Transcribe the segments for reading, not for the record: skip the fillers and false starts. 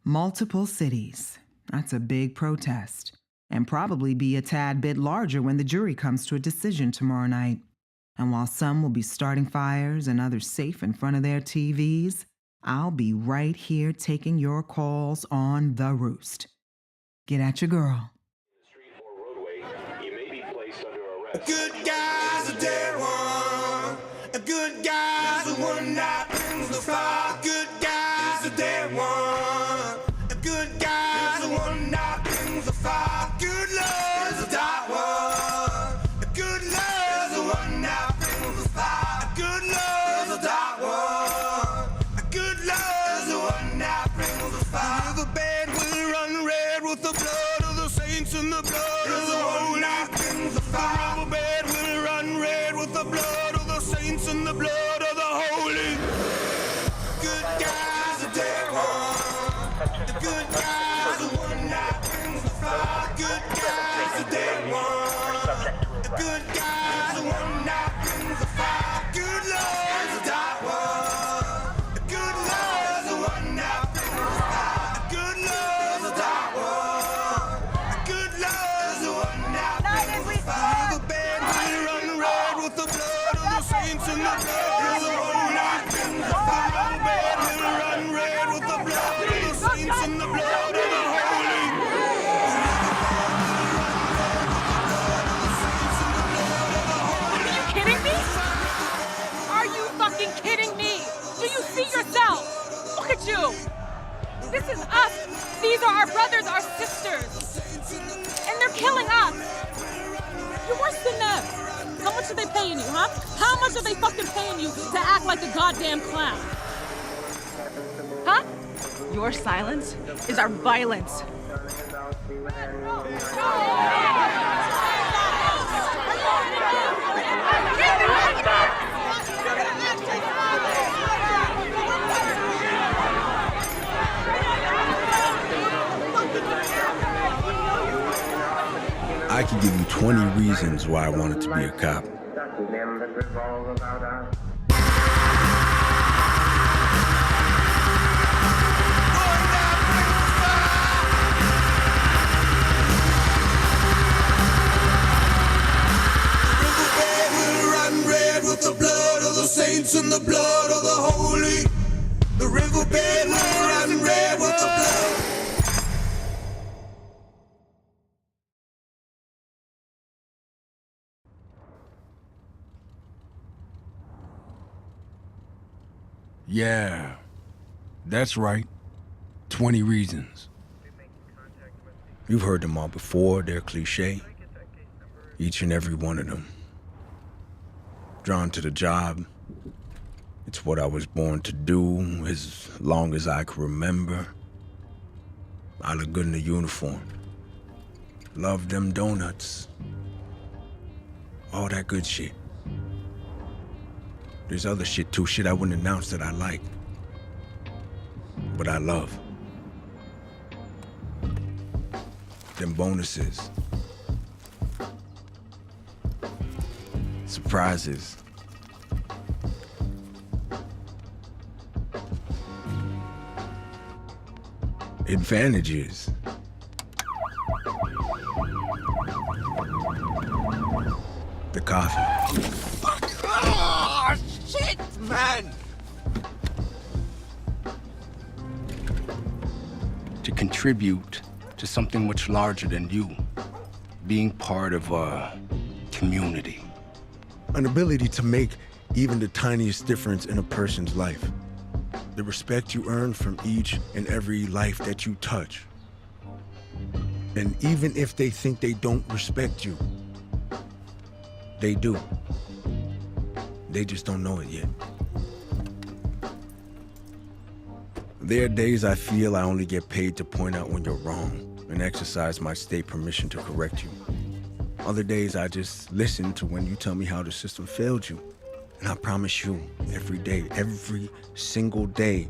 Multiple cities. That's a big protest, and probably be a tad bit larger when the jury comes to a decision tomorrow night. And while some will be starting fires and others safe in front of their TVs, I'll be right here taking your calls on The Roost. Get at your girl. Street or roadway, you may be placed under arrest. Good guys are dead one. A good guys are one night brings the fire. Good guys are dead one. A good guys are one night brings the fire. Good love is a dark one. A good love is a one night brings the fire. A good love is a dark one. A good love is a one night brings the fire. The bed will run red with the blood of the saints and the blood of the holy night brings the fire. The bed will run red with the blood of the saints and the blood of the holy. Good guys are dead one. The good guys are one night brings the fire. Good guys are dead one. The good guys are one night brings the fire. Good love is a dark one. The good love is a one night brings the fire. Good love is a dark one. Good love is a one night brings the fire. The bed will run red with the blood of the saints and the blood of the holy night brings the fire. The bed will run red with the blood of the saints and the blood of the holy. Are you kidding me? Are you fucking kidding me? Do you see yourself? Look at you. This is us. These are our brothers, our sisters. And they're killing us. You're worse than them. How much are they paying you, huh? How much are they fucking paying you to act like a goddamn clown? Huh? Your silence is our violence. I could give you 20 reasons why I wanted to be a cop. With the blood of the saints and the blood of the holy, the riverbed will run red with the blood. Yeah, that's right. 20 reasons. You've heard them all before, they're cliche. Each and every one of them. Drawn to the job. It's what I was born to do as long as I can remember. I look good in the uniform. Love them donuts. All that good shit. There's other shit too, shit I wouldn't announce that I like. But I love. Them bonuses. Surprises. Advantages. The coffee. Oh, shit, man! To contribute to something much larger than you. Being part of a community. An ability to make even the tiniest difference in a person's life. The respect you earn from each and every life that you touch. And even if they think they don't respect you, they do. They just don't know it yet. There are days I feel I only get paid to point out when you're wrong and exercise my state permission to correct you. Other days I just listen to when you tell me how the system failed you. And I promise you, every day, every single day,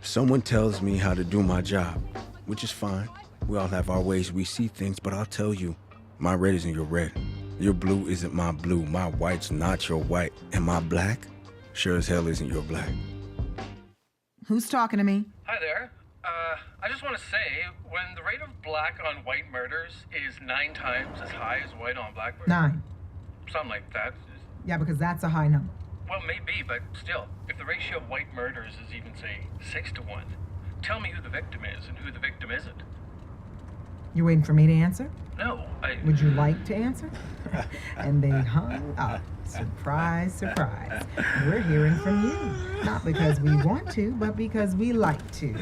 someone tells me how to do my job, which is fine. We all have our ways we see things, but I'll tell you, my red isn't your red. Your blue isn't my blue. My white's not your white. And my black sure as hell isn't your black. Who's talking to me? Hi there. I just want to say, when the rate of black on white murders is 9 times as high as white on black murders, 9. something like that. Yeah, because that's a high number. Well, maybe, but still, if the ratio of white murders is even, say, 6 to 1, tell me who the victim is and who the victim isn't. You waiting for me to answer? No, Would you like to answer? And they hung up. Surprise, surprise. We're hearing from you. Not because we want to, but because we like to.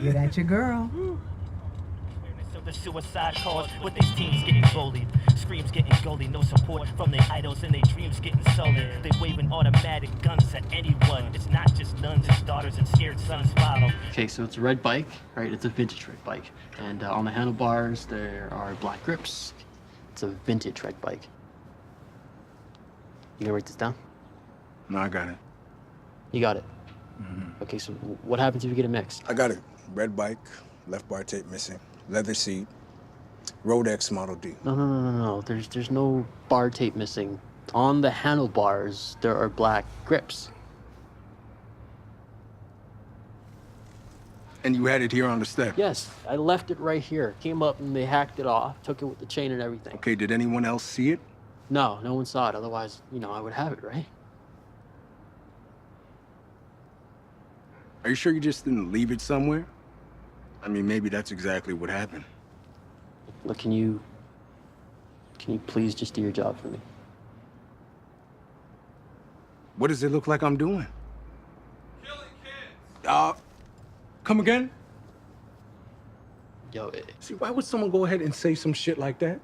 Get at your girl. The suicide calls with these teens getting bullied, screams getting goldie, no support from their idols and their dreams getting sullied. They waving automatic guns at anyone. It's not just nuns, it's daughters and scared sons follow. Okay, so it's a red bike, right? It's a vintage red bike. And on the handlebars, there are black grips. It's a vintage red bike. You gonna write this down? No, I got it. You got it? Okay, so what happens if you get it mixed? I got it. Red bike, left bar tape missing, leather seat, Road X Model D. No. There's no bar tape missing. On the handlebars, there are black grips. And you had it here on the step? Yes, I left it right here. Came up and they hacked it off, took it with the chain and everything. Okay, did anyone else see it? No one saw it. Otherwise, I would have it, right? Are you sure you just didn't leave it somewhere? I mean, maybe that's exactly what happened. Look, can you please just do your job for me? What does it look like I'm doing? Killing kids. Come again? Yo, See, why would someone go ahead and say some shit like that?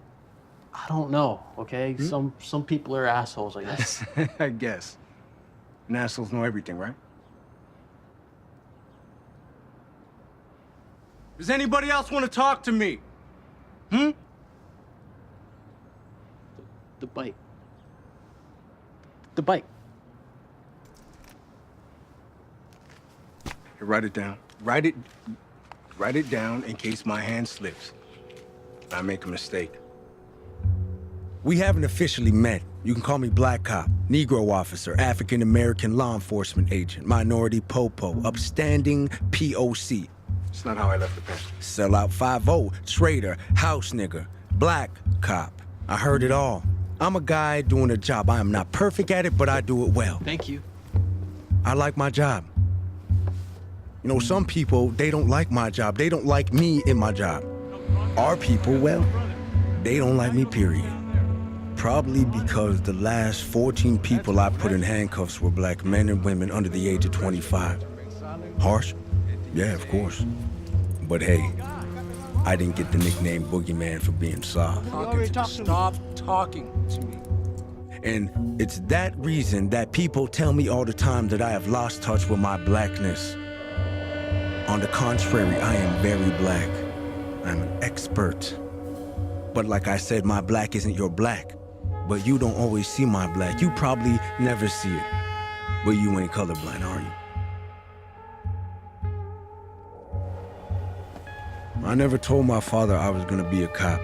I don't know, okay? Some people are assholes, I guess. I guess. And assholes know everything, right? Does anybody else want to talk to me? The bike. The bike. Here, write it down. Write it down in case my hand slips. I make a mistake. We haven't officially met. You can call me Black Cop, Negro officer, African American law enforcement agent, minority popo, upstanding POC. It's not how I left the pen. Sellout 5-0, traitor, house nigga, Black Cop. I heard it all. I'm a guy doing a job. I am not perfect at it, but I do it well. Thank you. I like my job. You know, some people, they don't like my job. They don't like me in my job. Our people, well, they don't like me, period. Probably because the last 14 people I put in handcuffs were black men and women under the age of 25. Harsh? Yeah, of course. But hey, I didn't get the nickname Boogeyman for being soft. Stop talking to me. And it's that reason that people tell me all the time that I have lost touch with my blackness. On the contrary, I am very black. I'm an expert. But like I said, my black isn't your black. But you don't always see my black. You probably never see it. But you ain't colorblind, are you? I never told my father I was gonna be a cop.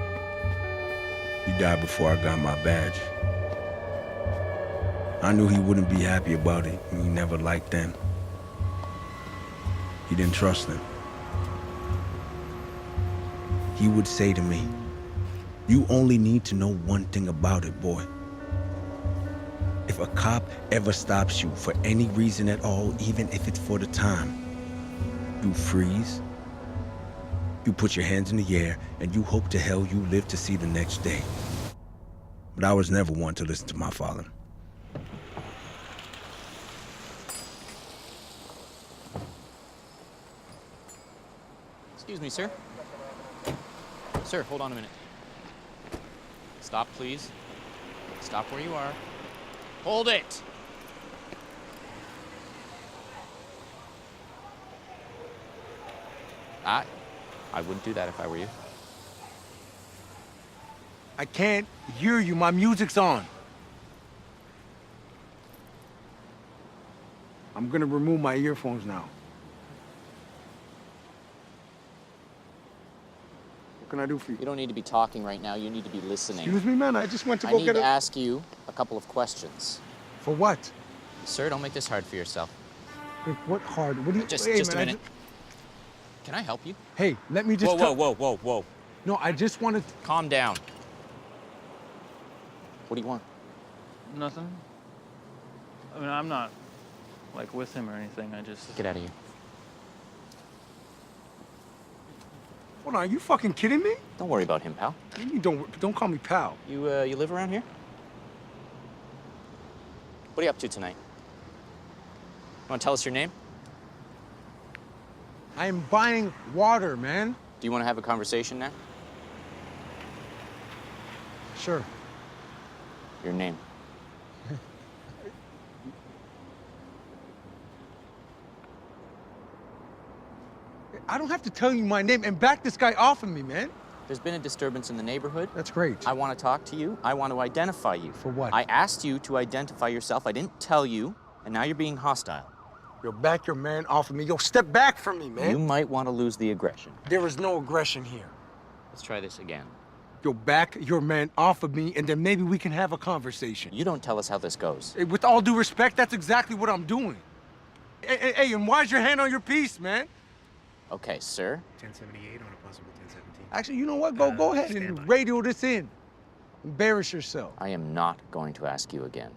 He died before I got my badge. I knew he wouldn't be happy about it. He never liked them. He didn't trust them. He would say to me, "You only need to know one thing about it, boy. If a cop ever stops you for any reason at all, even if it's for the time, you freeze, you put your hands in the air, and you hope to hell you live to see the next day." But I was never one to listen to my father. Excuse me, sir. Sir, hold on a minute. Stop, please. Stop where you are. Hold it! I wouldn't do that if I were you. I can't hear you. My music's on. I'm gonna remove my earphones now. What can I do for you? You don't need to be talking right now. You need to be listening. Excuse me, man. I just went to I go need get to a... ask you a couple of questions. For what? Sir, don't make this hard for yourself. What hard? What do you... Just Hey, a man, minute. Can I help you? Hey, let me just Whoa. No, I just wanted to... Calm down. What do you want? Nothing. I mean, I'm not, like, with him or anything. I just... Get out of here. Hold on, are you fucking kidding me? Don't worry about him, pal. You don't call me pal. You live around here? What are you up to tonight? You want to tell us your name? I am buying water, man. Do you want to have a conversation now? Sure. Your name. I don't have to tell you my name and back this guy off of me, man. There's been a disturbance in the neighborhood. That's great. I want to talk to you. I want to identify you. For what? I asked you to identify yourself. I didn't tell you, and now you're being hostile. Yo, back your man off of me. Yo, step back from me, man. You might want to lose the aggression. There is no aggression here. Let's try this again. Yo, back your man off of me, and then maybe we can have a conversation. You don't tell us how this goes. Hey, with all due respect, that's exactly what I'm doing. Hey, and why's your hand on your piece, man? Okay, sir. 1078 on a possible 1017. Actually, you know what? Go ahead and radio this in. Embarrass yourself. I am not going to ask you again.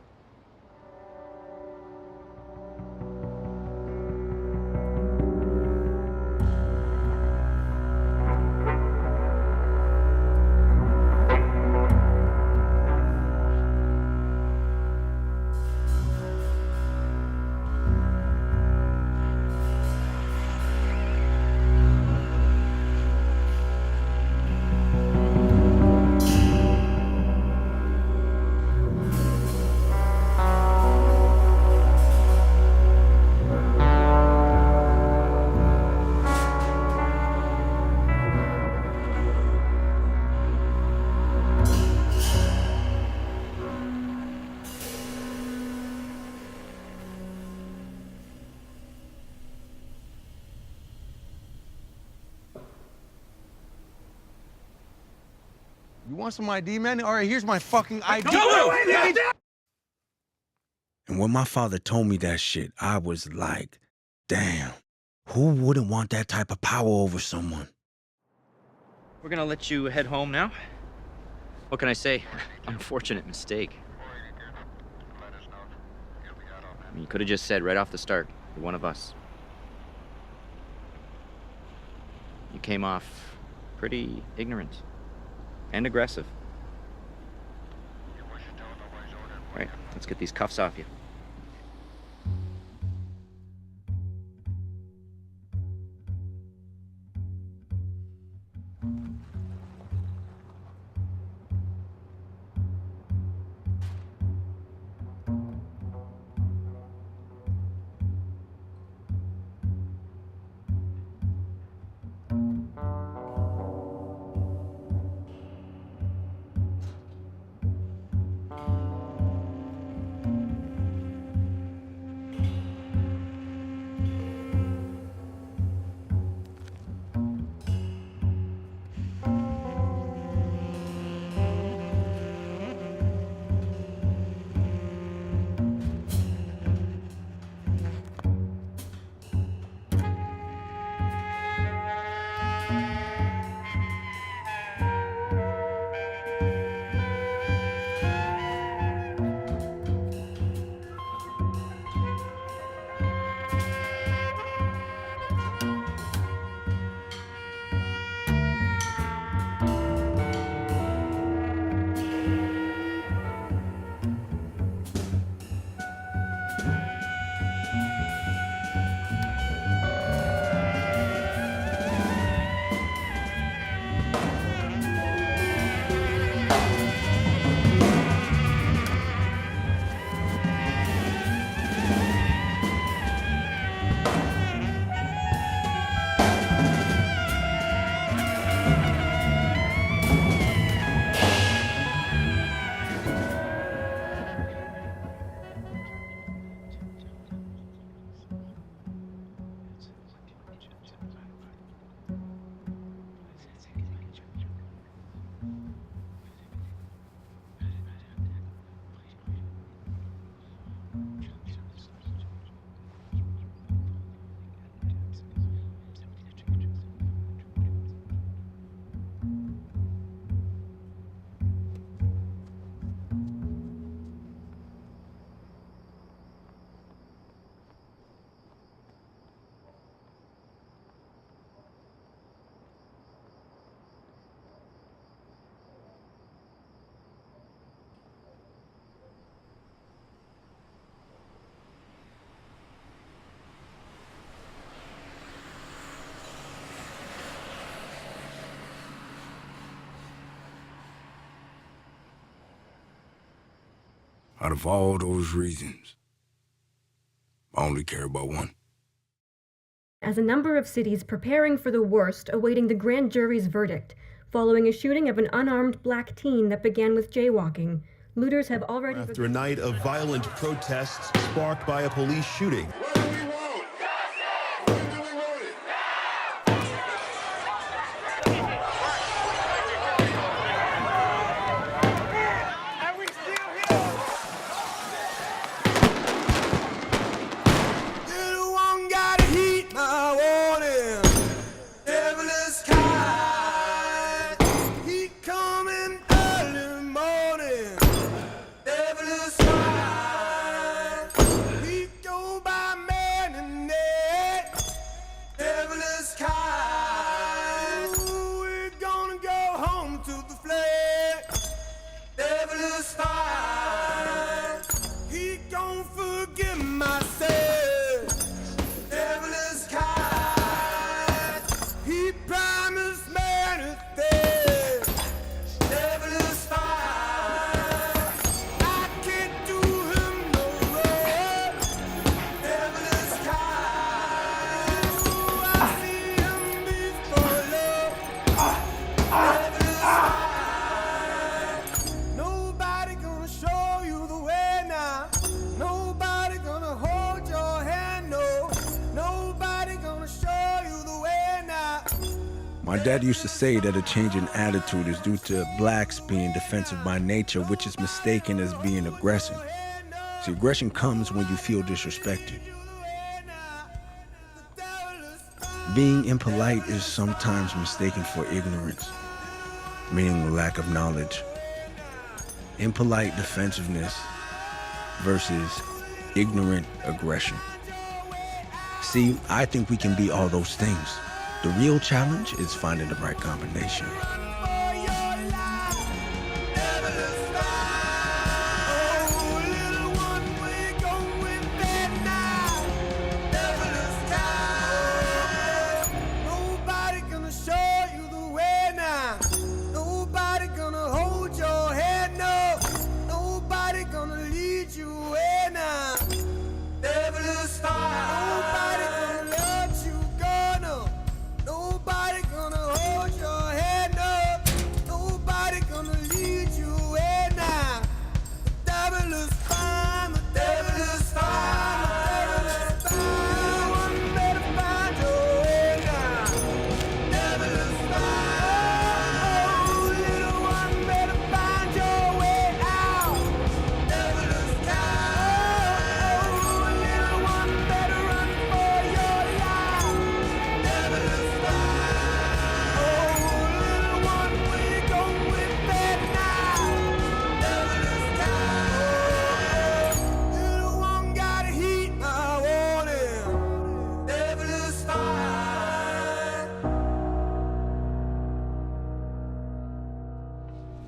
You want some ID, man? All right, here's my fucking ID. And when my father told me that shit, I was like, damn, who wouldn't want that type of power over someone? We're gonna let you head home now. What can I say? Unfortunate mistake. I mean, you could have just said right off the start, you're one of us. You came off pretty ignorant and aggressive. All right, let's get these cuffs off you. Out of all those reasons, I only care about one. As a number of cities preparing for the worst, awaiting the grand jury's verdict, following a shooting of an unarmed black teen that began with jaywalking, looters have already... After a night of violent protests sparked by a police shooting. My dad used to say that a change in attitude is due to blacks being defensive by nature, which is mistaken as being aggressive. See, aggression comes when you feel disrespected. Being impolite is sometimes mistaken for ignorance, meaning a lack of knowledge. Impolite defensiveness versus ignorant aggression. See, I think we can be all those things. The real challenge is finding the right combination.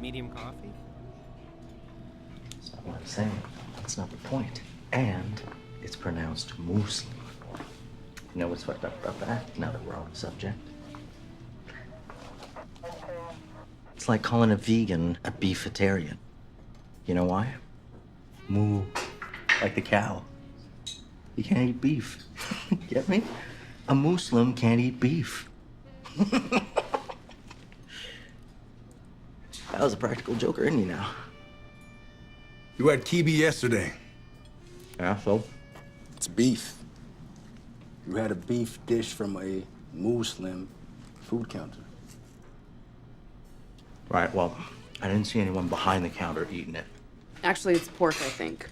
Medium coffee? That's not what I'm saying. That's not the point. And it's pronounced Muslim. You know what's fucked up about that, now that we're on the subject? It's like calling a vegan a beefitarian. You know why? Moo, like the cow. You can't eat beef. Get me? A Muslim can't eat beef. That was a practical joker, isn't he now? You had kibi yesterday. Yeah, so? It's beef. You had a beef dish from a Muslim food counter. Right, well, I didn't see anyone behind the counter eating it. Actually, it's pork, I think.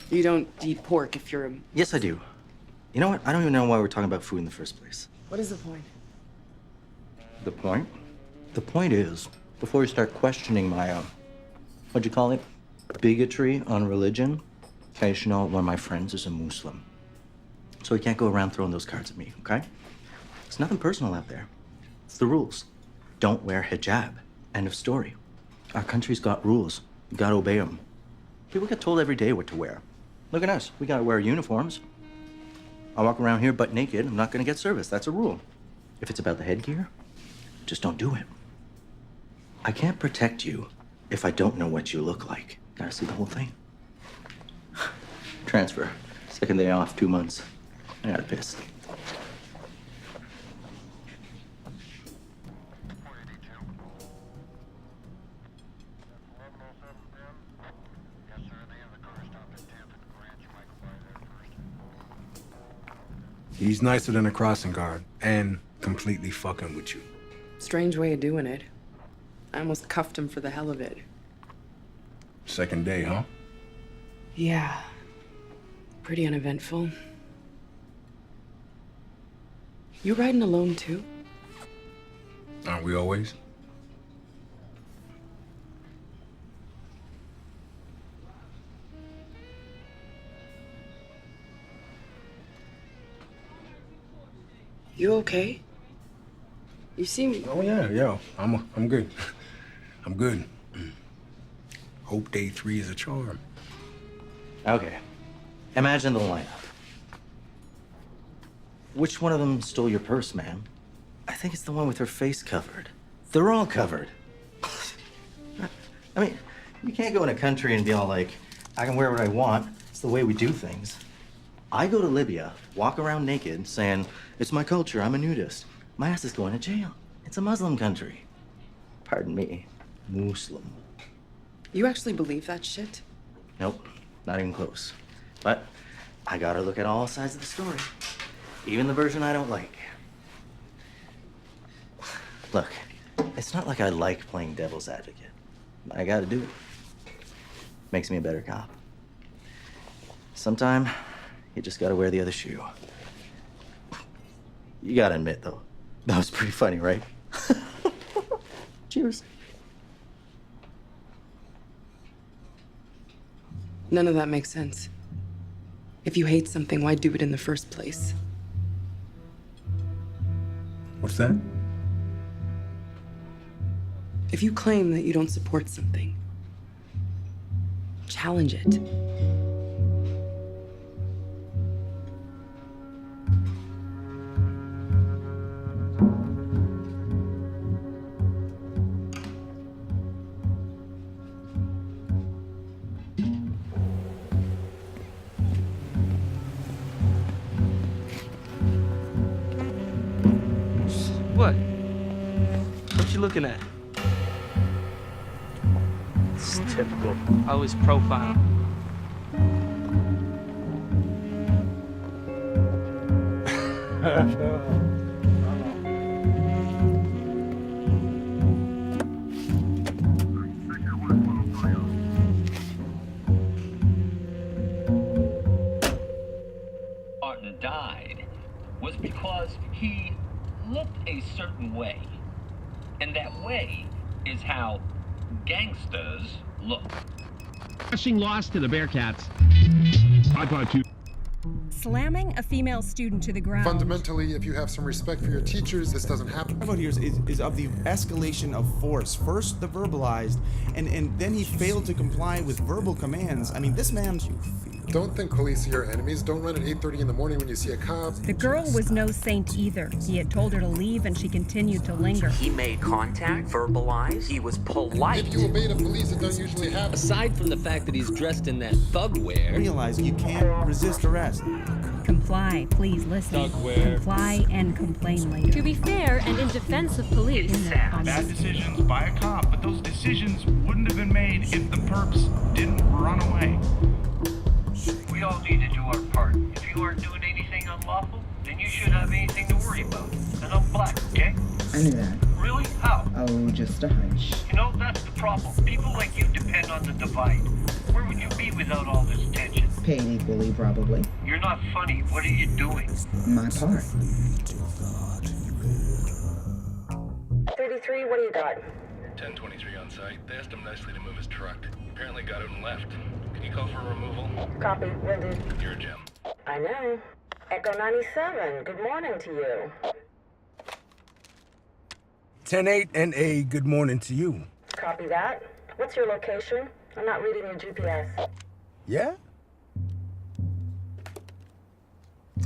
You don't eat pork if you're a... Yes, I do. You know what? I don't even know why we're talking about food in the first place. What is the point? The point? The point is, before you start questioning my, what'd you call it? Bigotry on religion, okay, you should know one of my friends is a Muslim. So you can't go around throwing those cards at me, okay? It's nothing personal out there. It's the rules. Don't wear hijab. End of story. Our country's got rules. You gotta obey them. People get told every day what to wear. Look at us. We gotta wear uniforms. I walk around here butt naked. I'm not gonna get service. That's a rule. If it's about the headgear, just don't do it. I can't protect you if I don't know what you look like. Gotta see the whole thing. Transfer. Second day off, 2 months. I got pissed. He's nicer than a crossing guard, and completely fucking with you. Strange way of doing it. I almost cuffed him for the hell of it. Second day, huh? Yeah. Pretty uneventful. You riding alone too? Aren't we always? You okay? You seem... Oh yeah, I'm good. I'm good. Hope day 3 is a charm. Okay. Imagine the lineup. Which one of them stole your purse, ma'am? I think it's the one with her face covered. They're all covered. I mean, you can't go in a country and be all like, I can wear what I want. It's the way we do things. I go to Libya, walk around naked, saying, it's my culture, I'm a nudist. My ass is going to jail. It's a Muslim country. Pardon me, Muslim. You actually believe that shit? Nope, not even close. But I gotta look at all sides of the story, even the version I don't like. Look, it's not like I like playing devil's advocate. I gotta do it. Makes me a better cop. Sometime, you just gotta wear the other shoe. You gotta admit, though, that was pretty funny, right? Cheers. None of that makes sense. If you hate something, why do it in the first place? What's that? If you claim that you don't support something, challenge it. What? What you looking at? It's typical. Always profile. Martin died was because he looked a certain way. And that way is how gangsters look. Crushing loss to the Bearcats. iPod 2. Slamming a female student to the ground. Fundamentally, if you have some respect for your teachers, this doesn't happen. What here is of the escalation of force. First the verbalized, and then he failed to comply with verbal commands. I mean, this man... Don't think police are your enemies. Don't run at 8:30 in the morning when you see a cop. The girl was no saint either. He had told her to leave and she continued to linger. He made contact, verbalized, he was polite. If you obey the police, it doesn't usually happen. Aside from the fact that he's dressed in that thug wear... Realize you can't resist arrest. Comply, please listen. Comply and complain later. To be fair and in defense of police, Bad decisions by a cop, but those decisions wouldn't have been made if the perps didn't run away. We all need to do our part. If you aren't doing anything unlawful, then you shouldn't have anything to worry about. And I'm black, okay? I knew that. Really? How? Oh, just a hunch. You know, that's the problem. People like you depend on the divide. Where would you be without all this tension? Paid equally, probably. You're not funny. What are you doing? My part. 33, what do you got? 1023 on site. They asked him nicely to move his truck. Apparently got out and left. Can you call for removal? Copy, will do. You're a gem. I know. Echo 97, good morning to you. 10-8 and a good morning to you. Copy that. What's your location? I'm not reading your GPS. Yeah?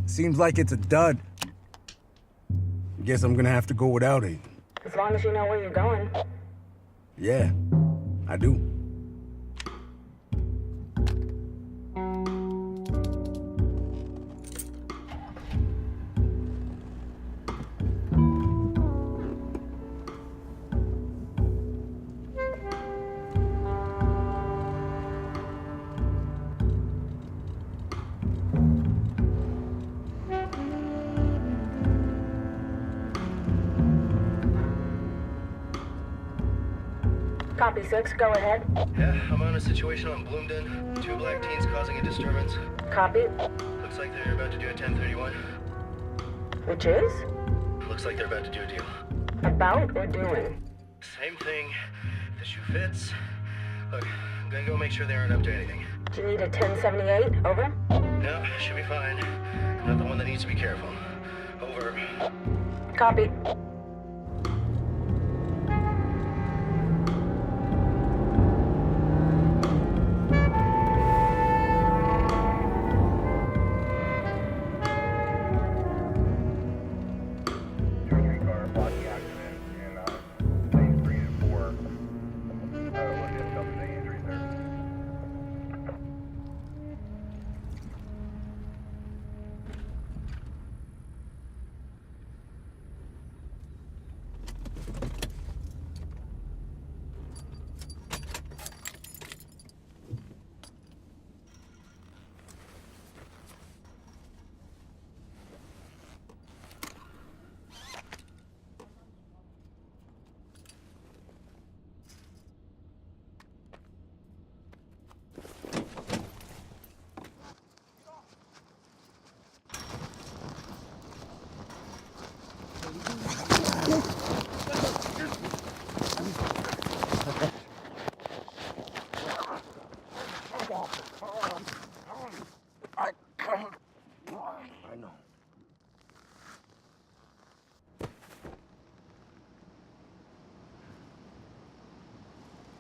Seems like it's a dud. Guess I'm gonna have to go without it. As long as you know where you're going. Yeah, I do. Copy 6, go ahead. Yeah, I'm on a situation on Bloomden. 2 black teens causing a disturbance. Copy. Looks like they're about to do a 1031. Which is? Looks like they're about to do a deal. About or doing? Same thing. The shoe fits. Look, I'm gonna go make sure they aren't up to anything. Do you need a 1078? Over? No, should be fine. Not the one that needs to be careful. Over. Copy.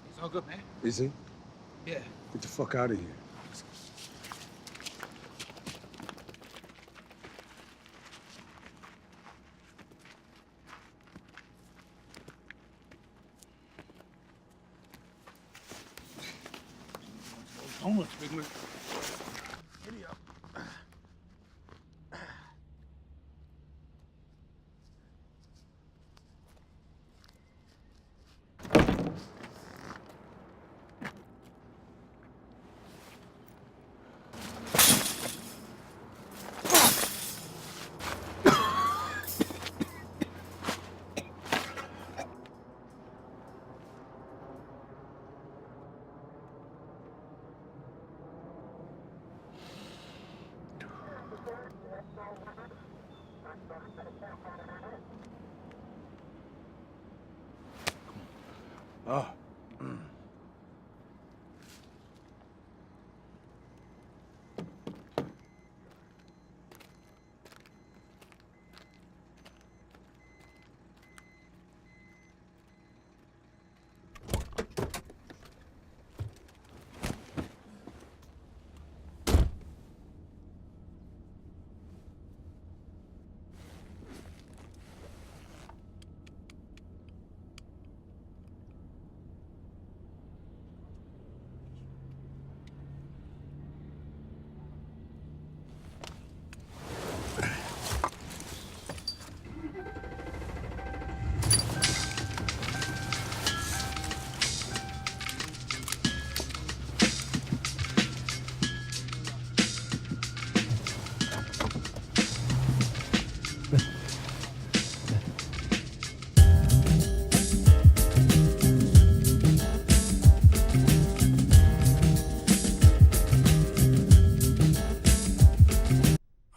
It's all good, man. Is he? Yeah. Get the fuck out of here. Homeless, big man. Giddy up. Oh.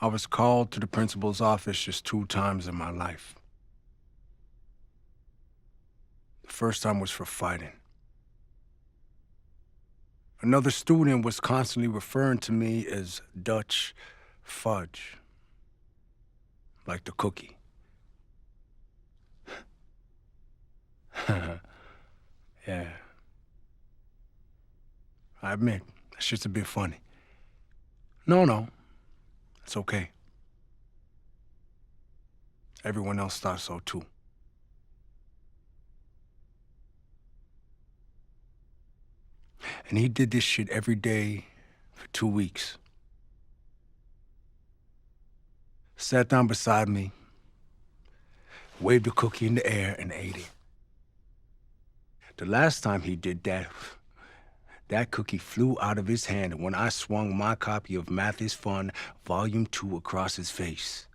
I was called to the principal's office just 2 times in my life. The first time was for fighting. Another student was constantly referring to me as Dutch Fudge, like the cookie. Yeah. I admit, that shit's a bit funny. No. It's okay. Everyone else thought so too. And he did this shit every day for 2 weeks. Sat down beside me, waved a cookie in the air, and ate it. The last time he did that, that cookie flew out of his hand when I swung my copy of Math is Fun, Volume 2 across his face.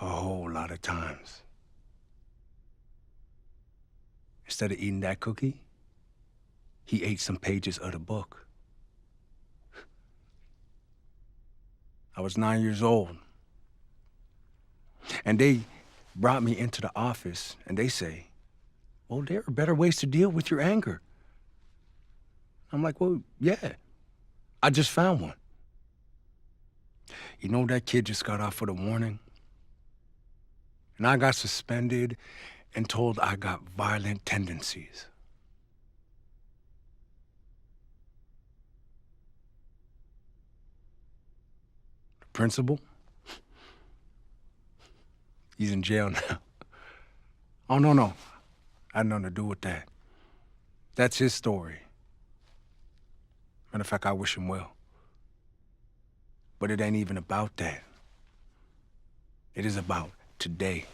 A whole lot of times. It's instead of eating that cookie, he ate some pages of the book. I was 9 years old. And they brought me into the office and they say, well, there are better ways to deal with your anger. I'm like, well, yeah, I just found one. You know, that kid just got off with a warning. And I got suspended and told I got violent tendencies. The principal? He's in jail now. Oh, no. I had nothing to do with that. That's his story. Matter of fact, I wish him well. But it ain't even about that. It is about today.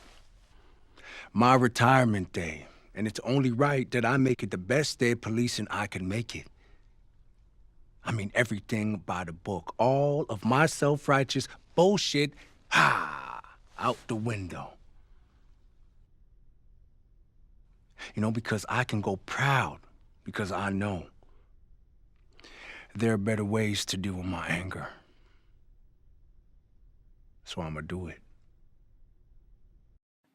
My retirement day. And it's only right that I make it the best day of policing I can make it. I mean, everything by the book. All of my self-righteous bullshit, out the window. You know, because I can go proud, because I know there are better ways to deal with my anger. So I'm gonna do it.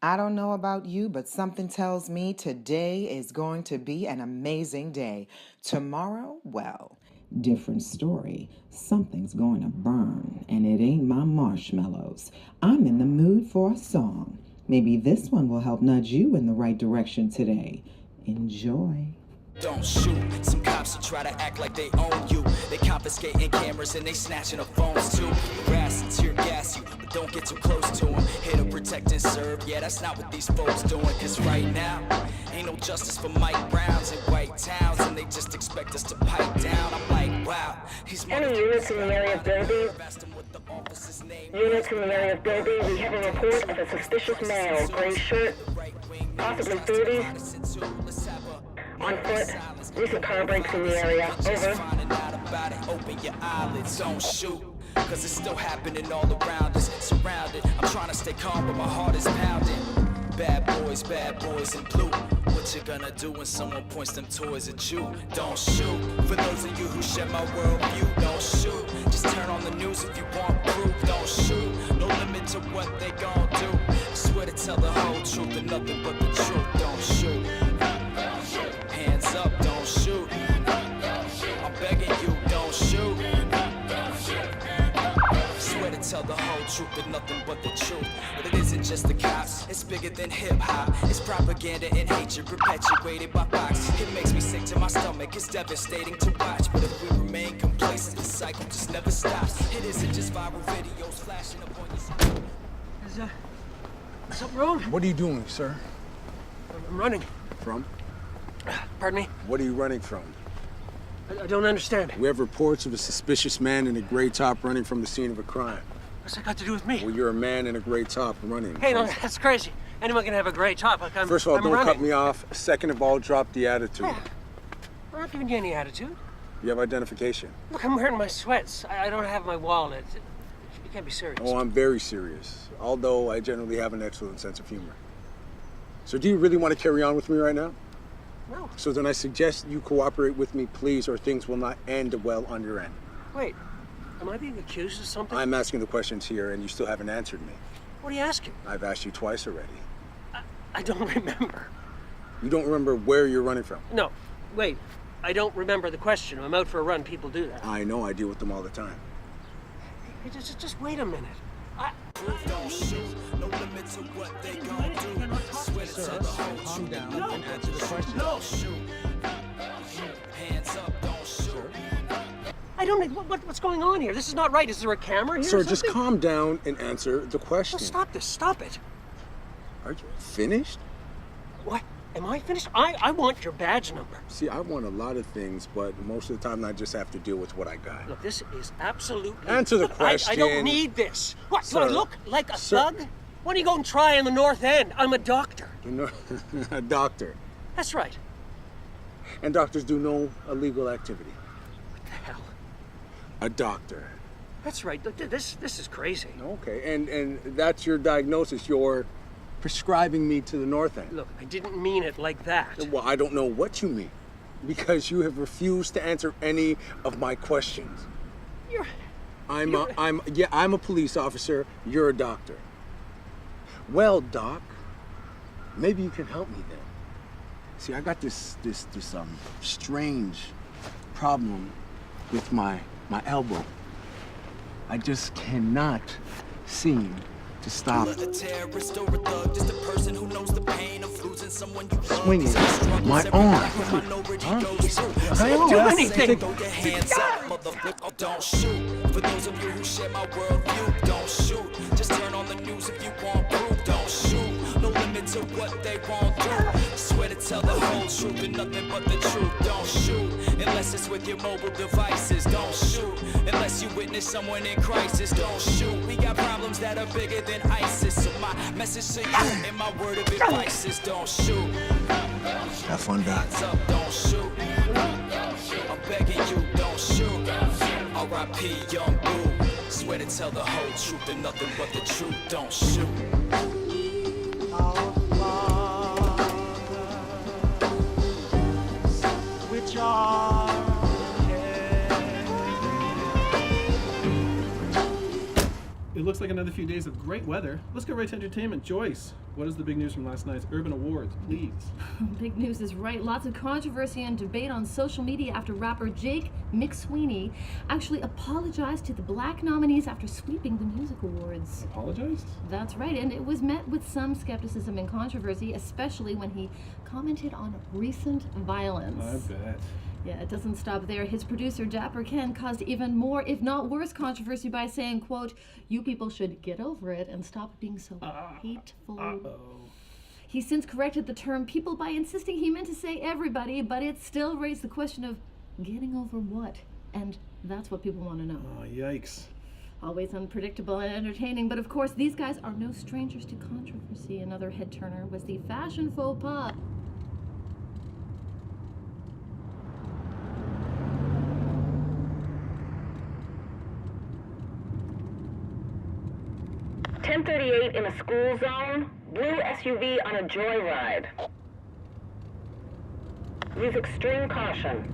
I don't know about you, but something tells me today is going to be an amazing day. Tomorrow, well, different story. Something's going to burn, and it ain't my marshmallows. I'm in the mood for a song. Maybe this one will help nudge you in the right direction today. Enjoy. Don't shoot. Some cops who try to act like they own you. They confiscating cameras and they snatching the phones too. Harass and tear gas you, but don't get too close to them. Here to protect and serve, yeah, that's not what these folks doing. Cause right now, ain't no justice for Mike Browns in white towns, and they just expect us to pipe down. I'm like, wow, he's Any units in the area of Bilby? Units in the area of Bilby, we have a report of a suspicious male, gray shirt, possibly 30s, on foot. Recent car breaks in the area. Over. Open your eyelids, don't shoot. Cause it's still happening all around us. Surrounded, I'm trying to stay calm, but my heart is pounding. Bad boys in blue. What you gonna do when someone points them toys at you? Don't shoot. For those of you who share my worldview, don't shoot. Just turn on the news if you want proof. Don't shoot. No limit to what they gon' do. I swear to tell the whole truth and nothing but the truth. Don't shoot. Hands up, don't shoot. I'm begging you, don't shoot. Swear to tell the whole truth and nothing but the truth. But it isn't just the cops, it's bigger than hip-hop. It's propaganda and hatred perpetuated by Fox. It makes me sick to my stomach, it's devastating to watch. But if we remain complacent, the cycle just never stops. It isn't just viral videos flashing up on your... Is something wrong? What are you doing, sir? I'm running. From? Pardon me? What are you running from? I don't understand. We have reports of a suspicious man in a gray top running from the scene of a crime. What's that got to do with me? Well, you're a man in a gray top running. Hey, no, that's crazy. Anyone can have a gray top. Like First of all, I'm don't running. cut me off. Second of all, drop the attitude. Yeah. I'm not giving you any attitude. You have identification. Look, I'm wearing my sweats. I don't have my wallet. You can't be serious. Oh, I'm very serious. Although I generally have an excellent sense of humor. So do you really want to carry on with me right now? No. So then I suggest you cooperate with me, please, or things will not end well on your end. Wait, am I being accused of something? I'm asking the questions here, and you still haven't answered me. What are you asking? I've asked you twice already. I don't remember. You don't remember where you're running from? No, wait. I don't remember the question. I'm out for a run. People do that. I know. I deal with them all the time. Hey, just wait a minute. Don't shoot. No limit to what they gon' do. Swear to tell the whole truth and answer the question. Don't shoot. Hands up, don't shoot. I don't know what's going on here. This is not right. Is there a camera here? Sir, or just something? calm down and answer the question. No, stop this. Stop it. Are you finished? What? Am I finished? I want your badge number. See, I want a lot of things, but most of the time I just have to deal with what I got. Look, this is absolutely... Answer the question. I don't need this. What, Sir, do I look like a thug? Why don't you go and try in the North End? I'm a doctor. A doctor. That's right. And doctors do no illegal activity. What the hell? A doctor. That's right. Look, this is crazy. Okay, and that's your diagnosis. You're prescribing me to the north end. Look, I didn't mean it like that. Well, I don't know what you mean, because you have refused to answer any of my questions. I'm a police officer. You're a doctor. Well, Doc, maybe you can help me then. See, I got this strange problem with my elbow. I just cannot seem to stop swinging my arm. Don't do anything. Throw your hands up, motherfucker, don't shoot. For those of you who share my worldview, don't shoot. Just turn on the news if you want proof, don't shoot. No limit to what they won't do. Swear to tell the whole truth and nothing but the truth, don't shoot. Unless it's with your mobile devices, don't shoot. Unless you witness someone in crisis, don't shoot. We got problems that are bigger than ISIS. So my message to you and my word of advice is don't shoot. Have fun, Doc. Don't shoot. I'm begging you, don't shoot. R.I.P. Young Boo. Swear to tell the whole truth and nothing but the truth, don't shoot. Which are It looks like another few days of great weather. Let's go right to entertainment. Joyce, what is the big news from last night's Urban Awards, please? Big news is right. Lots of controversy and debate on social media after rapper Jake McSweeney actually apologized to the black nominees after sweeping the music awards. Apologized? That's right, and it was met with some skepticism and controversy, especially when he commented on recent violence. I bet. Yeah, it doesn't stop there. His producer, Dapper Ken, caused even more, if not worse, controversy by saying, quote, "You people should get over it and stop being so hateful." He since corrected the term people by insisting he meant to say everybody, but it still raised the question of getting over what? And that's what people want to know. Oh, yikes. Always unpredictable and entertaining, but of course these guys are no strangers to controversy. Another head-turner was the fashion faux pas. .1038 in a school zone. Blue SUV on a joyride. Use extreme caution.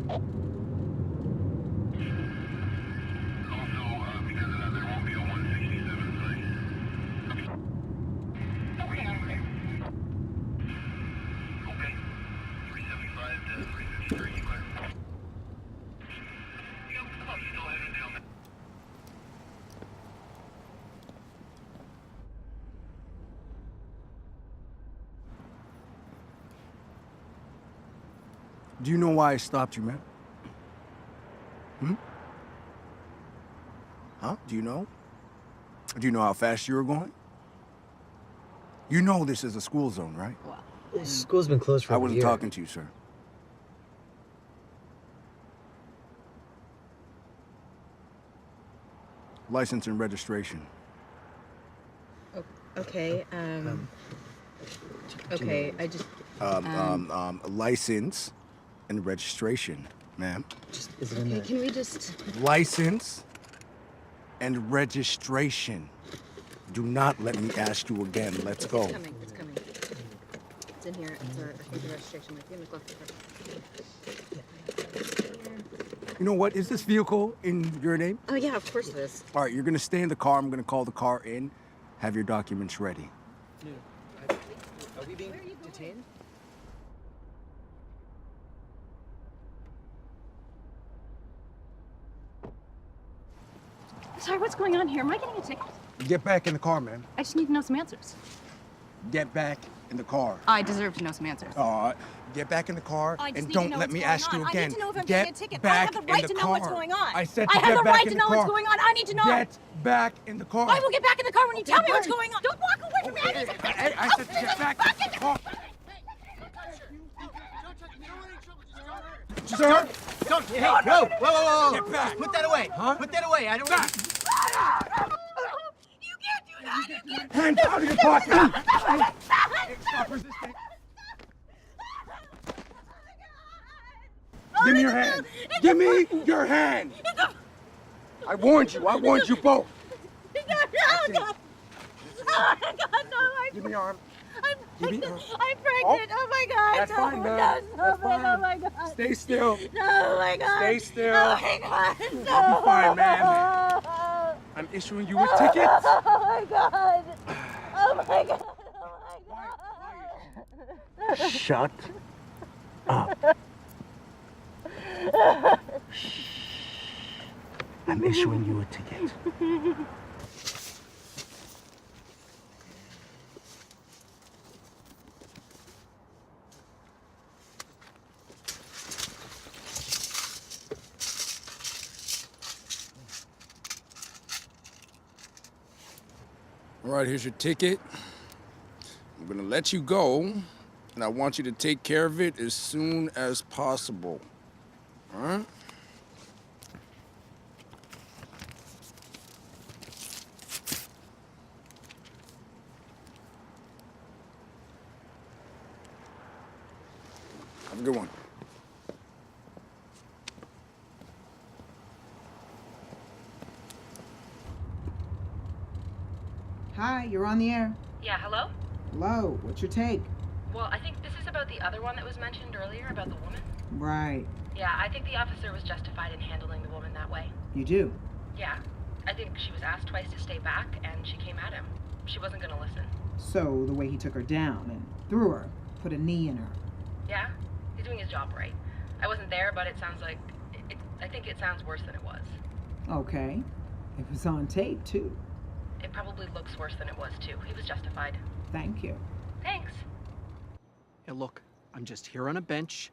Do you know why I stopped you, man? Huh? Do you know? Do you know how fast you were going? You know this is a school zone, right? Well, school's been closed for I a year. wasn't talking to you, sir. License and registration. Okay, okay, I just... License and registration, ma'am. Is it in there? Can we just... License and registration. Do not let me ask you again. Let's go. It's coming, it's coming. It's in here, it's I think the registration might be in the glove compartment. You know what? Is this vehicle in your name? Oh yeah, of course it is. All right, you're gonna stay in the car. I'm gonna call the car in. Have your documents ready. Are we being detained? Sorry, what's going on here? Am I getting a ticket? Get back in the car, man. I just need to know some answers. Get back in the car. I deserve to know some answers. All right. Get back in the car I just and need to don't know let what's me going ask on. you I again. need to know if I'm Get getting a ticket. back I have the right in to the know what's car. going on. I said I to have get the back right in to the know what's car. going on. I need to know. Get back in the car. I will get back in the car when you tell me what's going on. Don't walk away from me. I need to... Hey, I said to get back in the car. Sir? Don't, hey, whoa. Get back. Put that away. Huh? Put that away. I don't... You can't do that. You can't... Hands out of your pocket. Stop resisting. Give me your hand. Give me your hand. I warned you. I warned you both. Oh, God. Oh, God, no. Give me your arm. I'm pregnant. Oh my God. That's no, fine, man. No, That's stop it. fine. Oh my God. Stay still. No, oh my God. Stay still. Oh my God. No. You'll be fine, man. I'm issuing you a ticket. Oh my God. Oh my God. Shut up. I'm issuing you a ticket. All right, here's your ticket. I'm gonna let you go, and I want you to take care of it as soon as possible. All right? Have a good one. Hi, you're on the air. Yeah, hello? Hello, what's your take? Well, I think this is about the other one that was mentioned earlier, about the woman. Right. Yeah, I think the officer was justified in handling the woman that way. You do? Yeah. I think she was asked twice to stay back, and she came at him. She wasn't gonna listen. So, the way he took her down and threw her, put a knee in her. Yeah? He's doing his job right. I wasn't there, but it sounds like... I think it sounds worse than it was. Okay. It was on tape, too. It probably looks worse than it was, too. He was justified. Thank you. Thanks. Hey, look, I'm just here on a bench.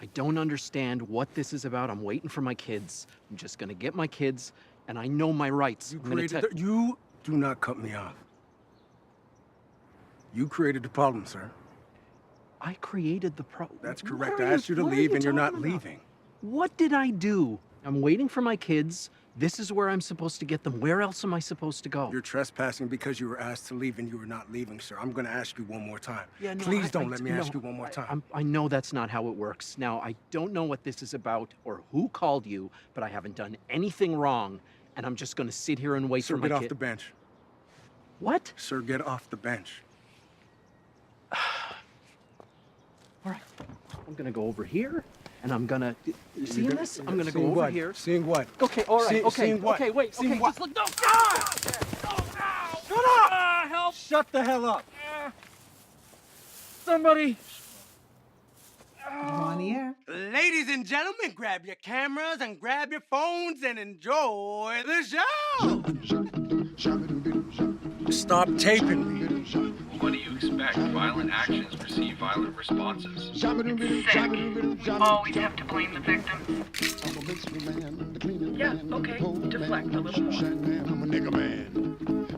I don't understand what this is about. I'm waiting for my kids. I'm just gonna get my kids, and I know my rights. You do not cut me off. You created the problem, sir. I created the problem. That's correct. I asked you to leave, and you're not leaving. What did I do? I'm waiting for my kids. This is where I'm supposed to get them. Where else am I supposed to go? You're trespassing because you were asked to leave and you were not leaving, sir. I'm going to ask you one more time. Yeah, no, Please don't let me ask you one more I time. know that's not how it works. Now, I don't know what this is about or who called you, but I haven't done anything wrong, and I'm just going to sit here and wait Sir, for my get kid. off the bench. What? Sir, get off the bench. All right. I'm going to go over here, and I'm going to... You seeing gonna- this? I'm going to go seeing over what? here. Seeing what? Okay, all right, okay. Seeing what? Okay, wait, Seeing okay, what? just look... No! Shut up! Help! Shut the hell up. Somebody! You're on the air. Ladies and gentlemen, grab your cameras and grab your phones and enjoy the show. Stop taping me. What do you expect? Violent actions receive violent responses. Sick. We always have to blame the victim. Yeah, okay. Deflect a little more. I'm a nigga man.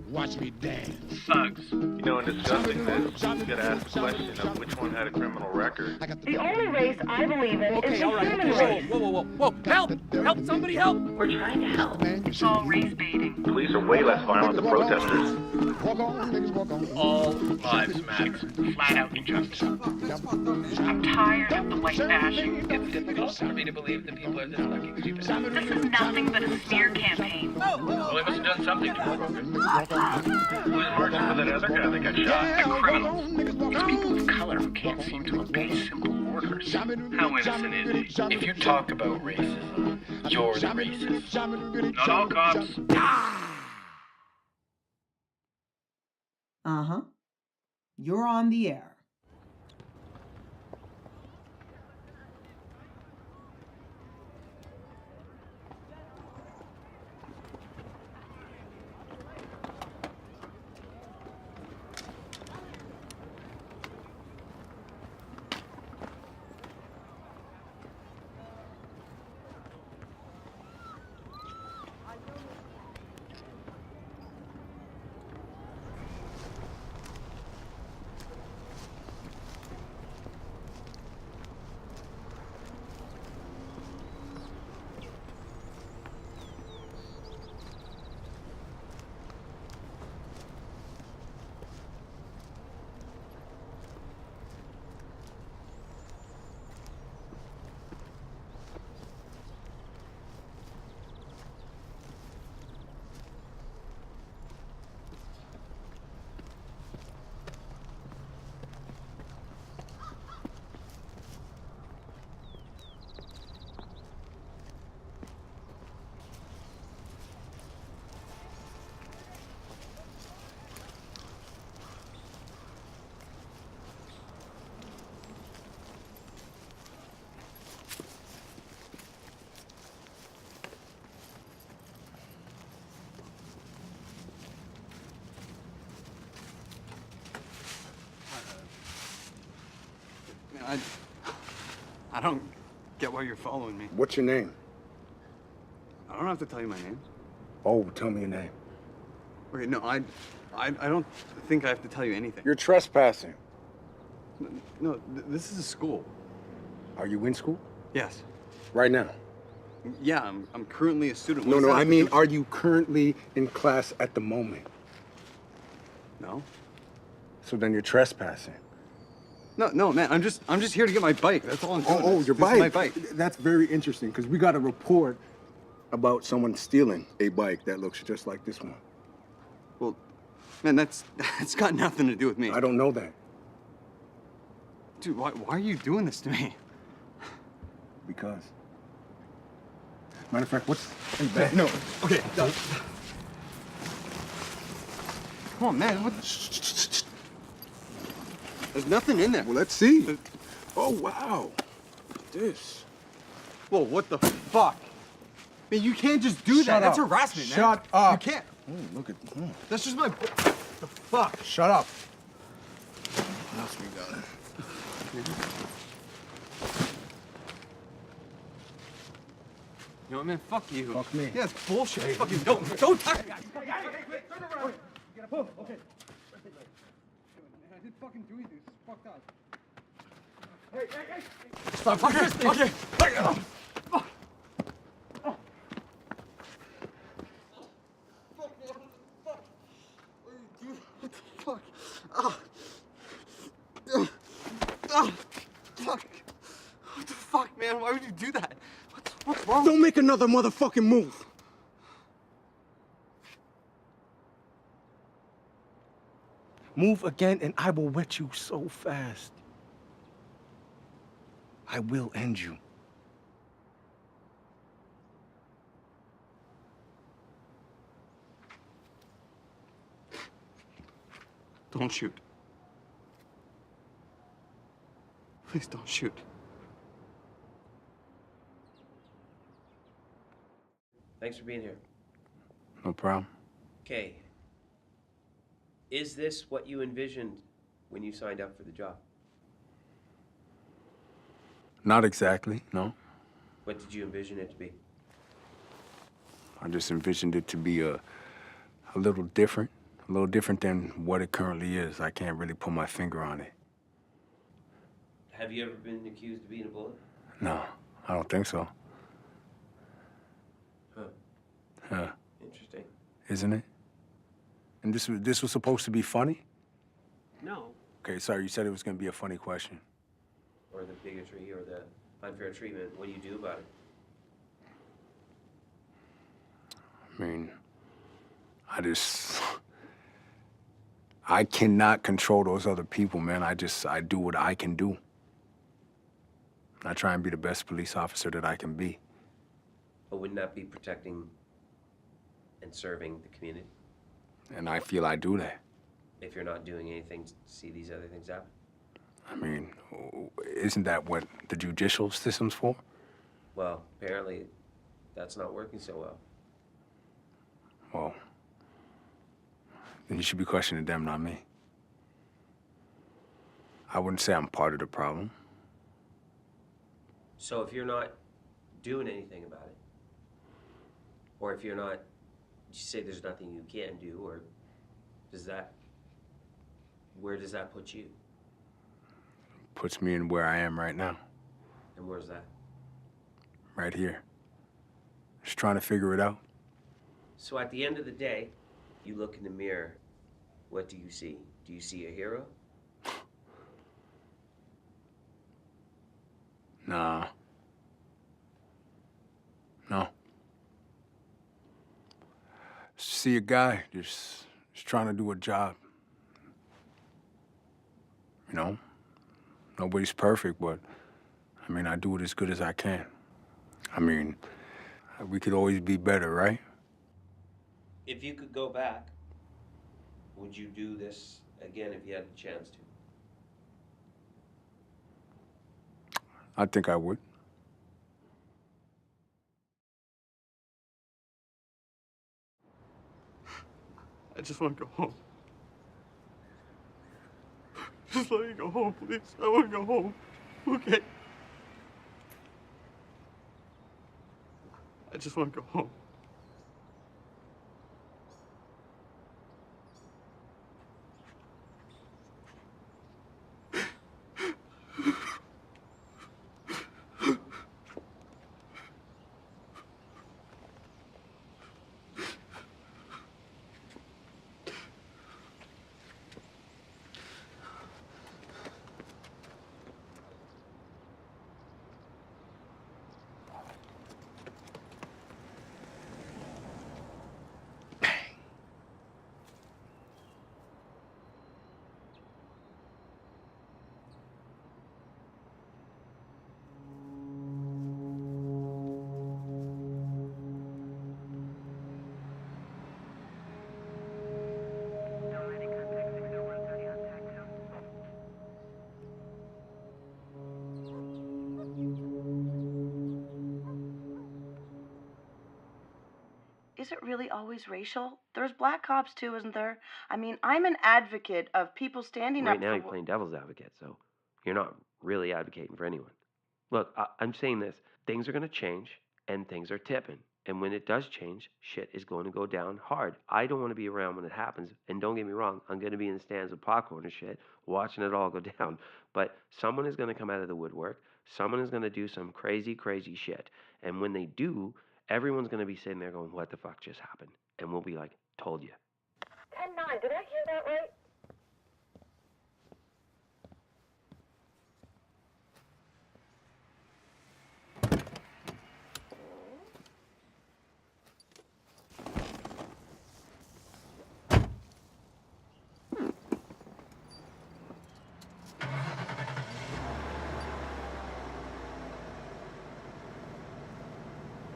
Watch me dance. Thugs. You know, in discussing this, you gotta ask the question of which one had a criminal record. The only race I believe in is the human race. Whoa. Help! Help! Somebody help! We're trying to help. It's all race baiting. Police are way less violent than protesters. Walk on, niggas, walk on. All lives matter. Flat out injustice. I'm tired of the white bashing. It's difficult for me to believe that people are this fucking stupid. This is nothing but a smear campaign. Well, they must have done something to him. Who's marching with that other guy that got shot? The criminals. It's people of color who can't seem to obey simple orders. How innocent is he? If you talk about racism, you're the racist. Not all cops. Uh-huh. You're on the air. I don't get why you're following me. What's your name? I don't have to tell you my name. Oh, tell me your name. Okay, no, I don't think I have to tell you anything. You're trespassing. No, this is a school. Are you in school? Yes. Right now? Yeah, I'm currently a student. No, I mean, are you currently in class at the moment? No. So then you're trespassing. No, man, I'm just here to get my bike. That's all I'm doing. Oh, your This bike. is my bike. That's very interesting because we got a report about someone stealing a bike that looks just like this one. Well, man, that's got nothing to do with me. I don't know that. Dude, why are you doing this to me? Because. Matter of fact, what's in the bag? No. Okay. Come on, man. What? There's nothing in there. Well, let's see. Oh, wow. This. Whoa, what the fuck? Man, you can't just do that. Shut That's up. harassment, man. Shut up. You can't. Look at. That's just my. The fuck? Shut up. What else we got? You know what, man? Fuck you. Fuck me. Yeah, it's bullshit. Fucking don't touch me. Turn around. Oh, okay. I didn't fucking do anything. This is fucked up. Hey. Stop. Okay. Fuck. Fuck. What the fuck, man? Why would you do that? What's wrong? Don't make another motherfucking move. Move again and I will wet you so fast. I will end you. Don't shoot. Please don't shoot. Thanks for being here. No problem. Okay. Is this what you envisioned when you signed up for the job? Not exactly, no. What did you envision it to be? I just envisioned it to be a little different than what it currently is. I can't really put my finger on it. Have you ever been accused of being a bullet? No, I don't think so. Huh. Interesting. Isn't it? And this was supposed to be funny? No. Okay, sorry, you said it was gonna be a funny question. Or the bigotry or the unfair treatment. What do you do about it? I mean, I cannot control those other people, man. I do what I can do. I try and be the best police officer that I can be. But wouldn't that be protecting and serving the community? And I feel I do that. If you're not doing anything to see these other things happen? I mean, isn't that what the judicial system's for? Well, apparently that's not working so well. Well, then you should be questioning them, not me. I wouldn't say I'm part of the problem. So if you're not doing anything about it, or if you're not, you say there's nothing you can do, or where does that put you? Puts me in where I am right now. And where's that? Right here. Just trying to figure it out. So at the end of the day, you look in the mirror, what do you see? Do you see a hero? Nah. No. See a guy just trying to do a job. You know? Nobody's perfect, but I mean, I do it as good as I can. I mean, we could always be better, right? If you could go back, would you do this again if you had the chance to? I think I would. I just want to go home. Just let me go home, please. I want to go home. Okay. I just want to go home. Is it really always racial? There's black cops too, isn't there? I mean, I'm an advocate of people standing Right up now, for you're playing devil's advocate, so you're not really advocating for anyone. Look, I'm saying this. Things are going to change, and things are tipping. And when it does change, shit is going to go down hard. I don't want to be around when it happens. And don't get me wrong, I'm going to be in the stands with popcorn and shit, watching it all go down. But someone is going to come out of the woodwork. Someone is going to do some crazy, crazy shit. And when they do, everyone's going to be sitting there going, what the fuck just happened? And we'll be like, told you. 10-9, did I hear that right?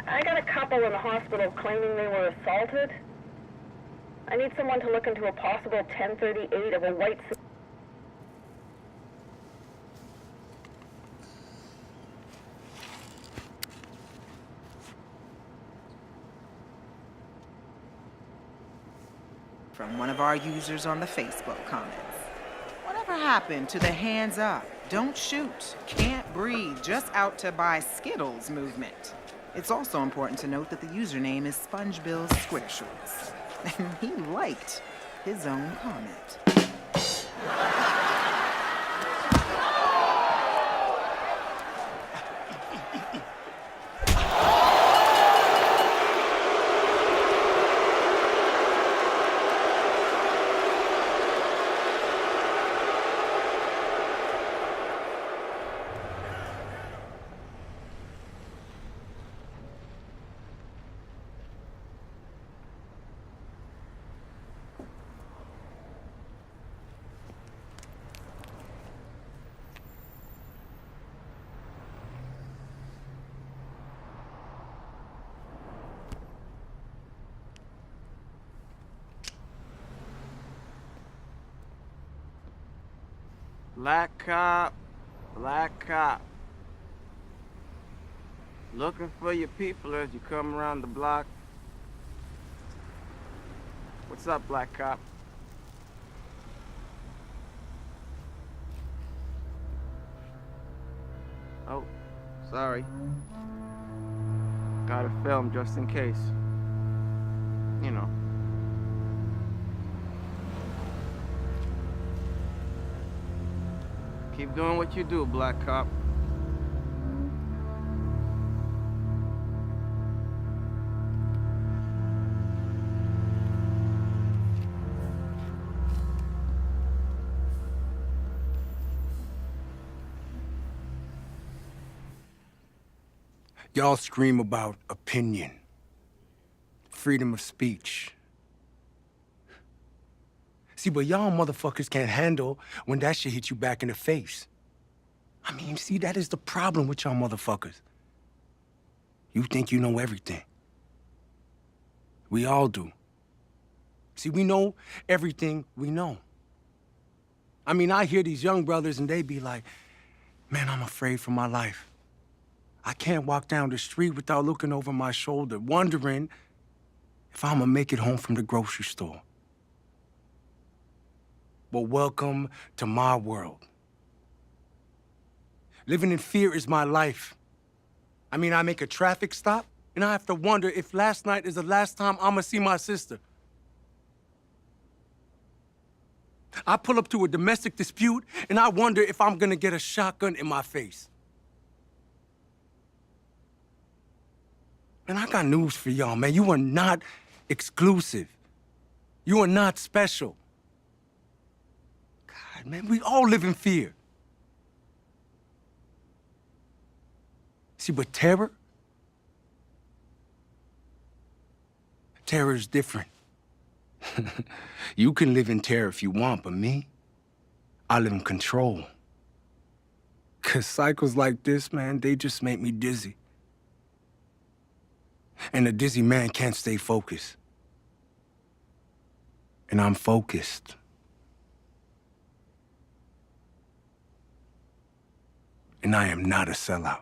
I got a couple in the hospital claiming they were assaulted. I need someone to look into a possible 1038 of a white... From one of our users on the Facebook comments. Whatever happened to the hands up, don't shoot, can't breathe, just out to buy Skittles movement? It's also important to note that the username is SpongeBill's Scriptures. And he liked his own comment. Black cop, black cop. Looking for your people as you come around the block. What's up, black cop? Oh, sorry. Got a film just in case. You know. Keep doing what you do, black cop. Y'all scream about opinion, freedom of speech. See, but y'all motherfuckers can't handle when that shit hits you back in the face. I mean, see, that is the problem with y'all motherfuckers. You think you know everything. We all do. See, we know everything we know. I mean, I hear these young brothers and they be like, man, I'm afraid for my life. I can't walk down the street without looking over my shoulder, wondering if I'm gonna make it home from the grocery store. Well, welcome to my world. Living in fear is my life. I mean, I make a traffic stop, And I have to wonder if last night is the last time I'm gonna see my sister. I pull up to a domestic dispute, and I wonder if I'm gonna get a shotgun in my face. And I got news for y'all, man. You are not exclusive. You are not special. God, man, we all live in fear. See, but terror is different. You can live in terror if you want, but me, I live in control. 'Cause cycles like this, man, they just make me dizzy. And a dizzy man can't stay focused. And I'm focused. And I am not a sellout.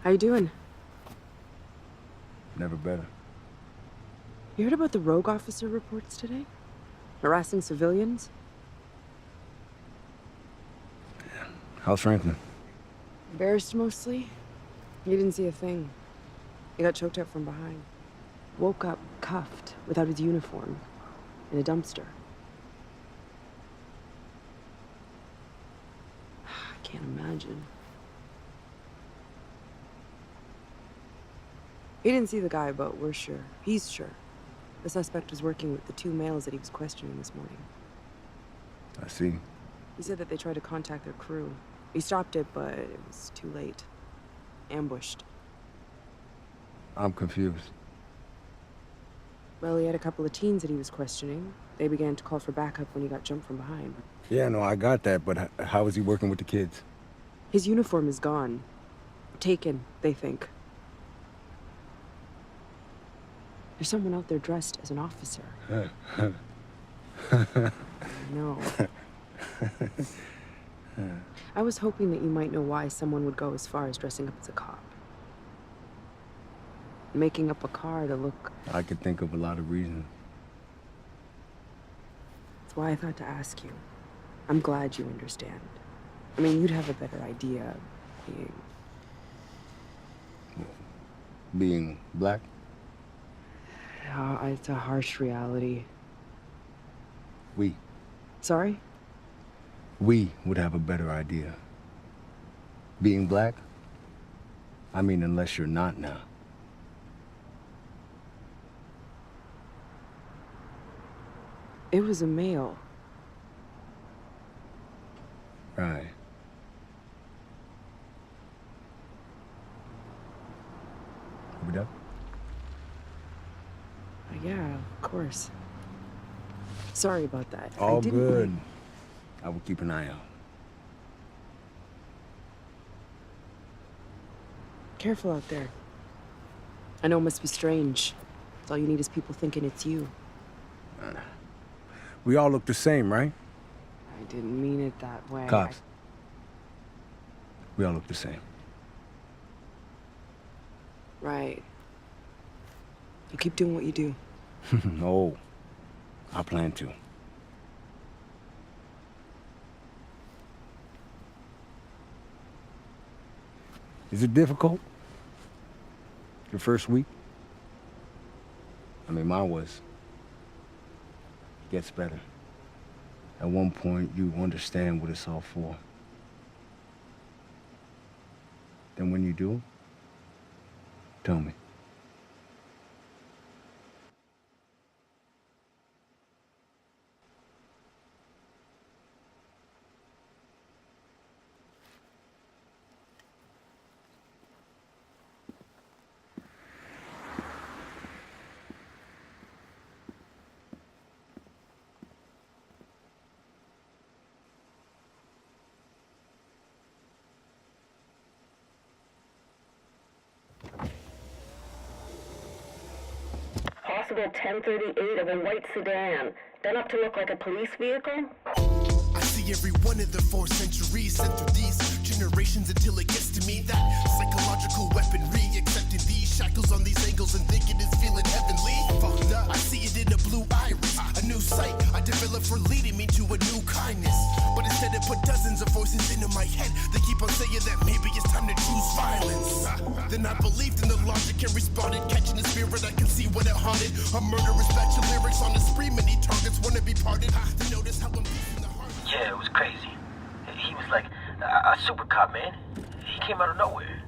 How you doing? Never better. You heard about the rogue officer reports today? Harassing civilians? How's Franklin? Embarrassed mostly. He didn't see a thing. He got choked up from behind. Woke up cuffed, without his uniform, in a dumpster. I can't imagine. He didn't see the guy, but we're sure. He's sure. The suspect was working with the two males that he was questioning this morning. I see. He said that they tried to contact their crew. He stopped it, but it was too late. Ambushed. I'm confused. Well, he had a couple of teens that he was questioning. They began to call for backup when he got jumped from behind. Yeah, no, I got that, but how is he working with the kids? His uniform is gone. Taken, they think. There's someone out there dressed as an officer. No. I was hoping that you might know why someone would go as far as dressing up as a cop. Making up a car to look... I could think of a lot of reasons. That's why I thought to ask you. I'm glad you understand. I mean, you'd have a better idea being... Being black? It's a harsh reality. We. Sorry? We would have a better idea. Being black? I mean, unless you're not now. It was a male. Right. We done? Yeah, of course. Sorry about that. All I didn't good. really- I will keep an eye out. Careful out there. I know it must be strange. All you need is people thinking it's you. We all look the same, right? I didn't mean it that way. Cops. We all look the same. Right. You keep doing what you do. No. I plan to. Is it difficult? Your first week? I mean, mine was. It gets better. At one point, you understand what it's all for. Then when you do, tell me. possible 1038 of a white sedan, done up to look like a police vehicle. I see every one of the 4 centuries sent through these generations until it gets to me. That psychological weaponry, accepting these shackles on these angles and thinking it's feeling heavenly. Fucked up. I see it in a blue iris, a new sight I developed for leading me to a new kindness. But instead it put dozens of voices into my head. They keep on saying that maybe it's time to choose violence. Then I believed in the logic and responded, catching the spirit I can see what it haunted. A murderous batch of lyrics on the spree, many targets wanna be parted. They notice how I'm beating the heart. Yeah, it was crazy. He was like a super cop, man. He came out of nowhere.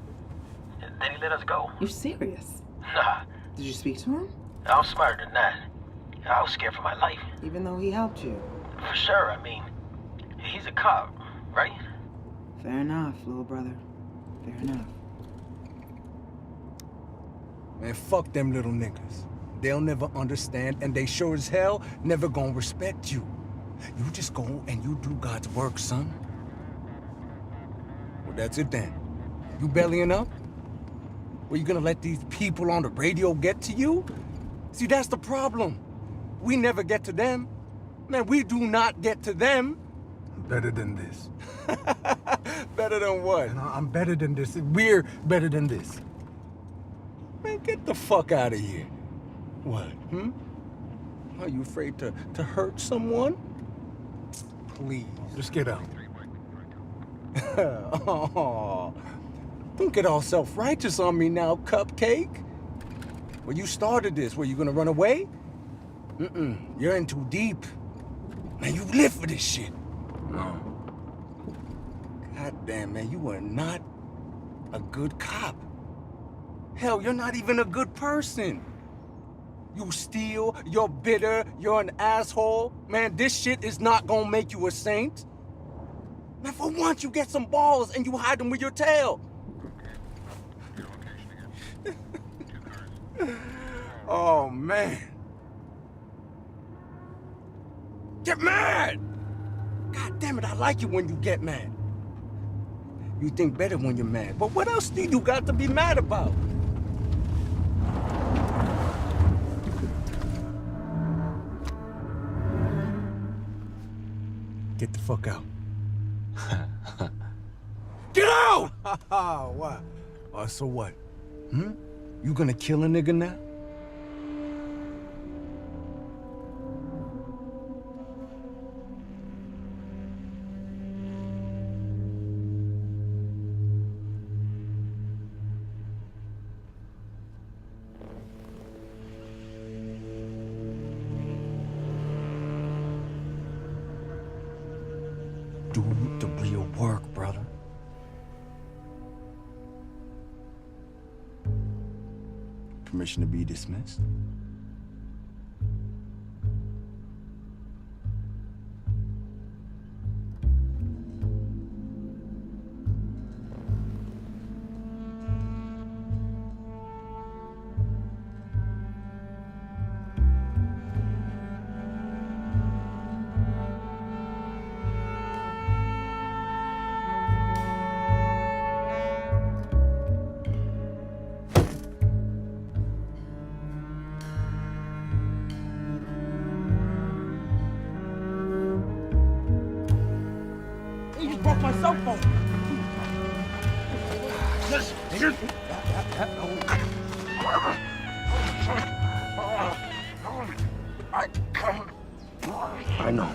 Then he let us go. You're serious? Nah. Did you speak to him? I was smarter than that. I was scared for my life. Even though he helped you? For sure, I mean, he's a cop, right? Fair enough, little brother. Fair enough. Man, fuck them little niggas. They'll never understand, and they sure as hell never gonna respect you. You just go and you do God's work, son. Well, that's it then. You bellying up? Were you gonna let these people on the radio get to you? See, that's the problem. We never get to them. Man, we do not get to them. Better than this. Better than what? And I'm better than this. We're better than this. Man, get the fuck out of here. What, Are you afraid to hurt someone? Please. Just get out. Oh, don't get all self-righteous on me now, Cupcake. Well, you started this. Were you gonna run away? You're in too deep. Man, you live for this shit. No. God damn, man, you are not a good cop. Hell, you're not even a good person. You steal, you're bitter, you're an asshole. Man, this shit is not gonna make you a saint. Man, for once you get some balls and you hide them with your tail. Oh, man. Get mad! God damn it, I like you when you get mad. You think better when you're mad. But what else do you got to be mad about? Get the fuck out. Get out! What? So what? You gonna kill a nigga now? Do the real work, brother. Permission to be dismissed. Broke my cell phone. I know.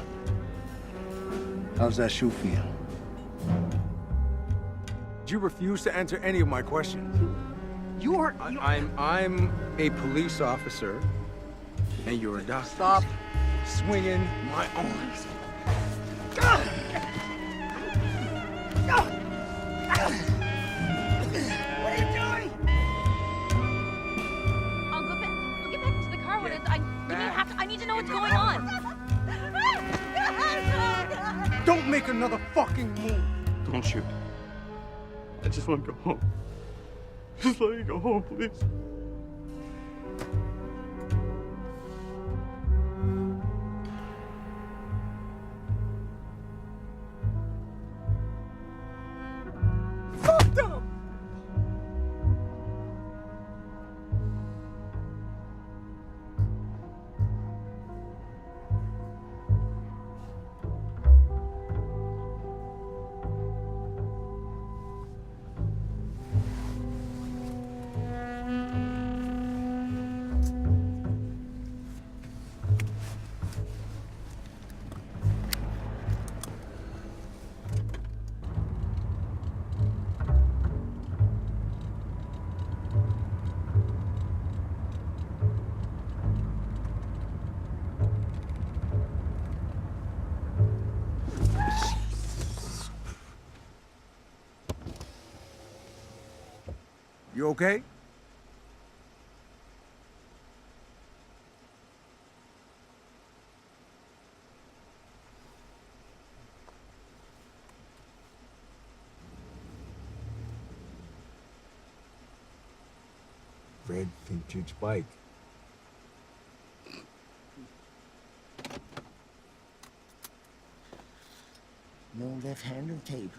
How's that shoe feel? You refuse to answer any of my questions. I'm a police officer, and you're a doctor. Stop swinging my arms. What are you doing? I'll get back into the car when it's. I need to know what's going on. Don't make another fucking move. Don't shoot. I just want to go home. Just let me go home, please. Fuck them! You okay? Red vintage bike. No left-handed tape.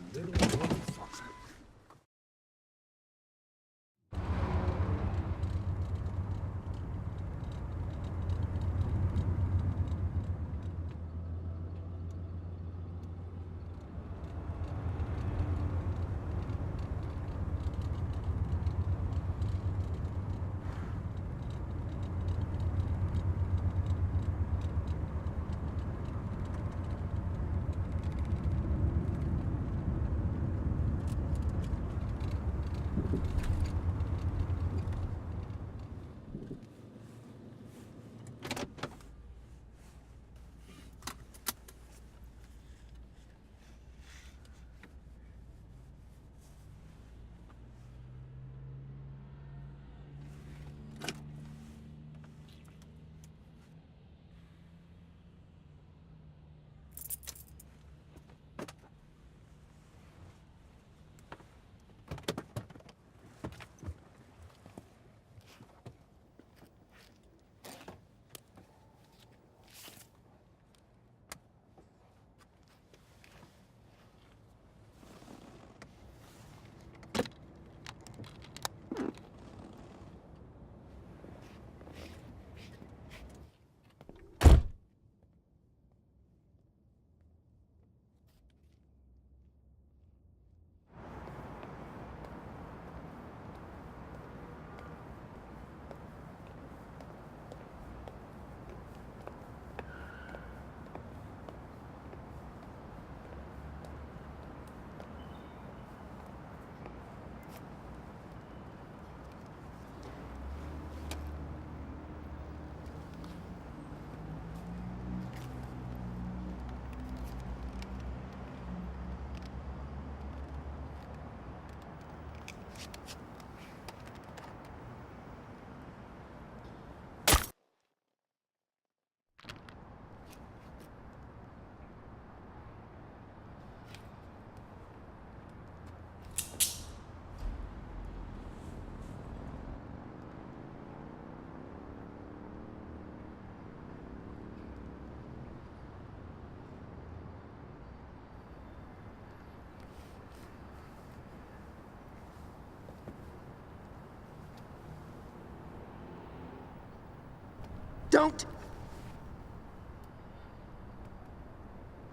Don't!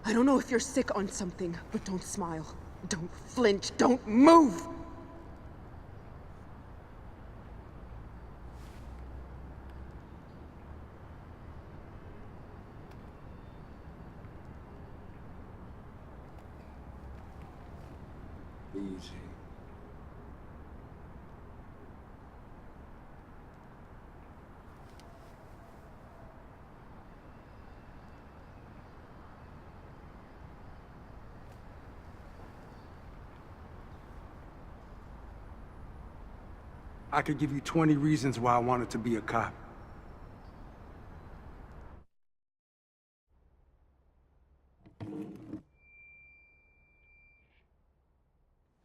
I don't know if you're sick on something, but don't smile. Don't flinch. Don't move! Easy. I could give you 20 reasons why I wanted to be a cop.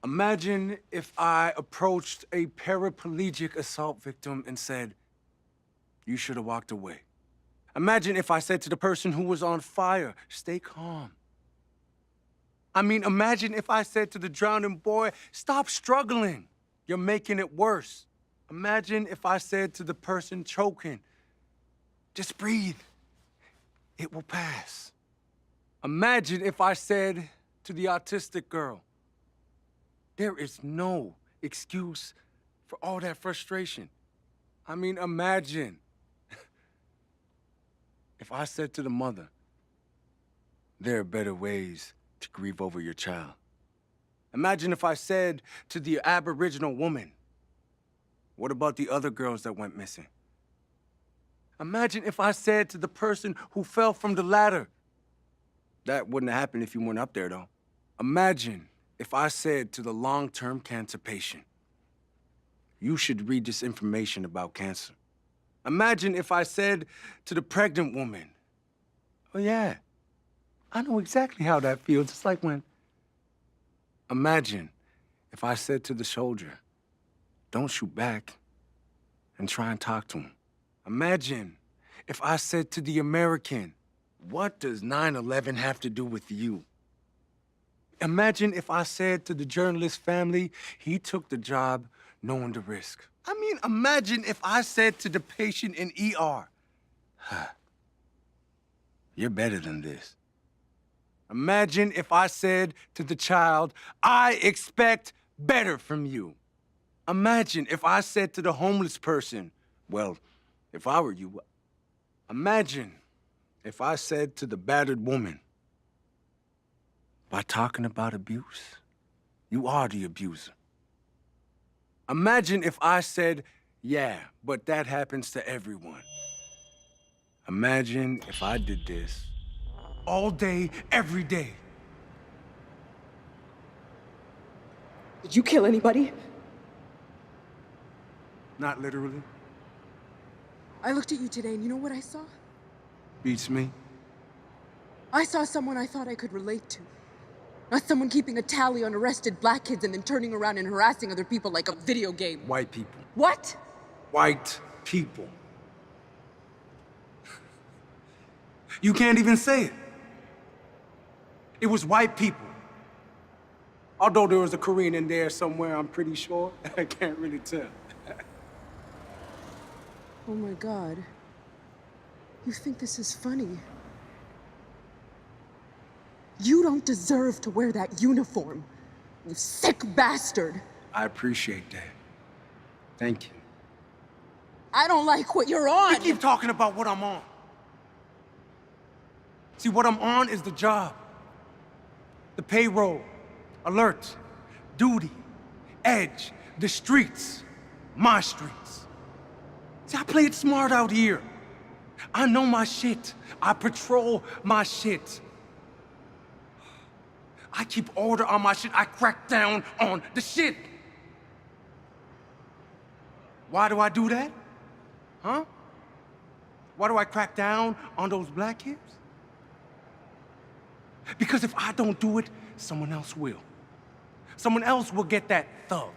Imagine if I approached a paraplegic assault victim and said, "You should have walked away." Imagine if I said to the person who was on fire, "Stay calm." I mean, imagine if I said to the drowning boy, "Stop struggling. You're making it worse." Imagine if I said to the person choking, "Just breathe. It will pass." Imagine if I said to the autistic girl, "There is no excuse for all that frustration." I mean, imagine if I said to the mother, "There are better ways to grieve over your child." Imagine if I said to the Aboriginal woman, "What about the other girls that went missing?" Imagine if I said to the person who fell from the ladder, "That wouldn't have happened if you weren't up there, though." Imagine if I said to the long-term cancer patient, you should read this information about cancer. Imagine if I said to the pregnant woman, oh yeah, I know exactly how that feels. It's like when... Imagine if I said to the soldier, don't shoot back, and try and talk to him. Imagine if I said to the American, what does 9/11 have to do with you? Imagine if I said to the journalist family, he took the job knowing the risk. I mean, imagine if I said to the patient in ER, you're better than this. Imagine if I said to the child, I expect better from you. Imagine if I said to the homeless person, well, if I were you, imagine if I said to the battered woman, by talking about abuse, you are the abuser. Imagine if I said, yeah, but that happens to everyone. Imagine if I did this all day, every day. Did you kill anybody? Not literally. I looked at you today and you know what I saw? Beats me. I saw someone I thought I could relate to. Not someone keeping a tally on arrested black kids and then turning around and harassing other people like a video game. White people. What? White people. You can't even say it. It was white people. Although there was a Korean in there somewhere, I'm pretty sure. I can't really tell. Oh my God. You think this is funny? You don't deserve to wear that uniform, you sick bastard. I appreciate that. Thank you. I don't like what you're on. You keep talking about what I'm on. See, what I'm on is the job. The payroll, alert, duty, edge, the streets, my streets. See, I play it smart out here. I know my shit. I patrol my shit. I keep order on my shit. I crack down on the shit. Why do I do that? Huh? Why do I crack down on those black kids? Because if I don't do it, someone else will. Someone else will get that thug.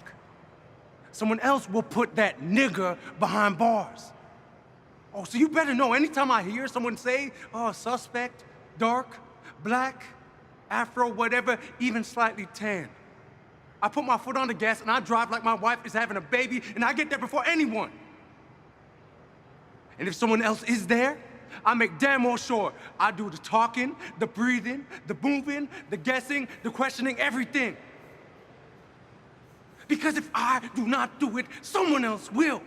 Someone else will put that nigger behind bars. Oh, so you better know, anytime I hear someone say, oh, suspect, dark, black, Afro, whatever, even slightly tan, I put my foot on the gas and I drive like my wife is having a baby and I get there before anyone. And if someone else is there, I make damn well sure I do the talking, the breathing, the moving, the guessing, the questioning, everything. Because if I do not do it, someone else will.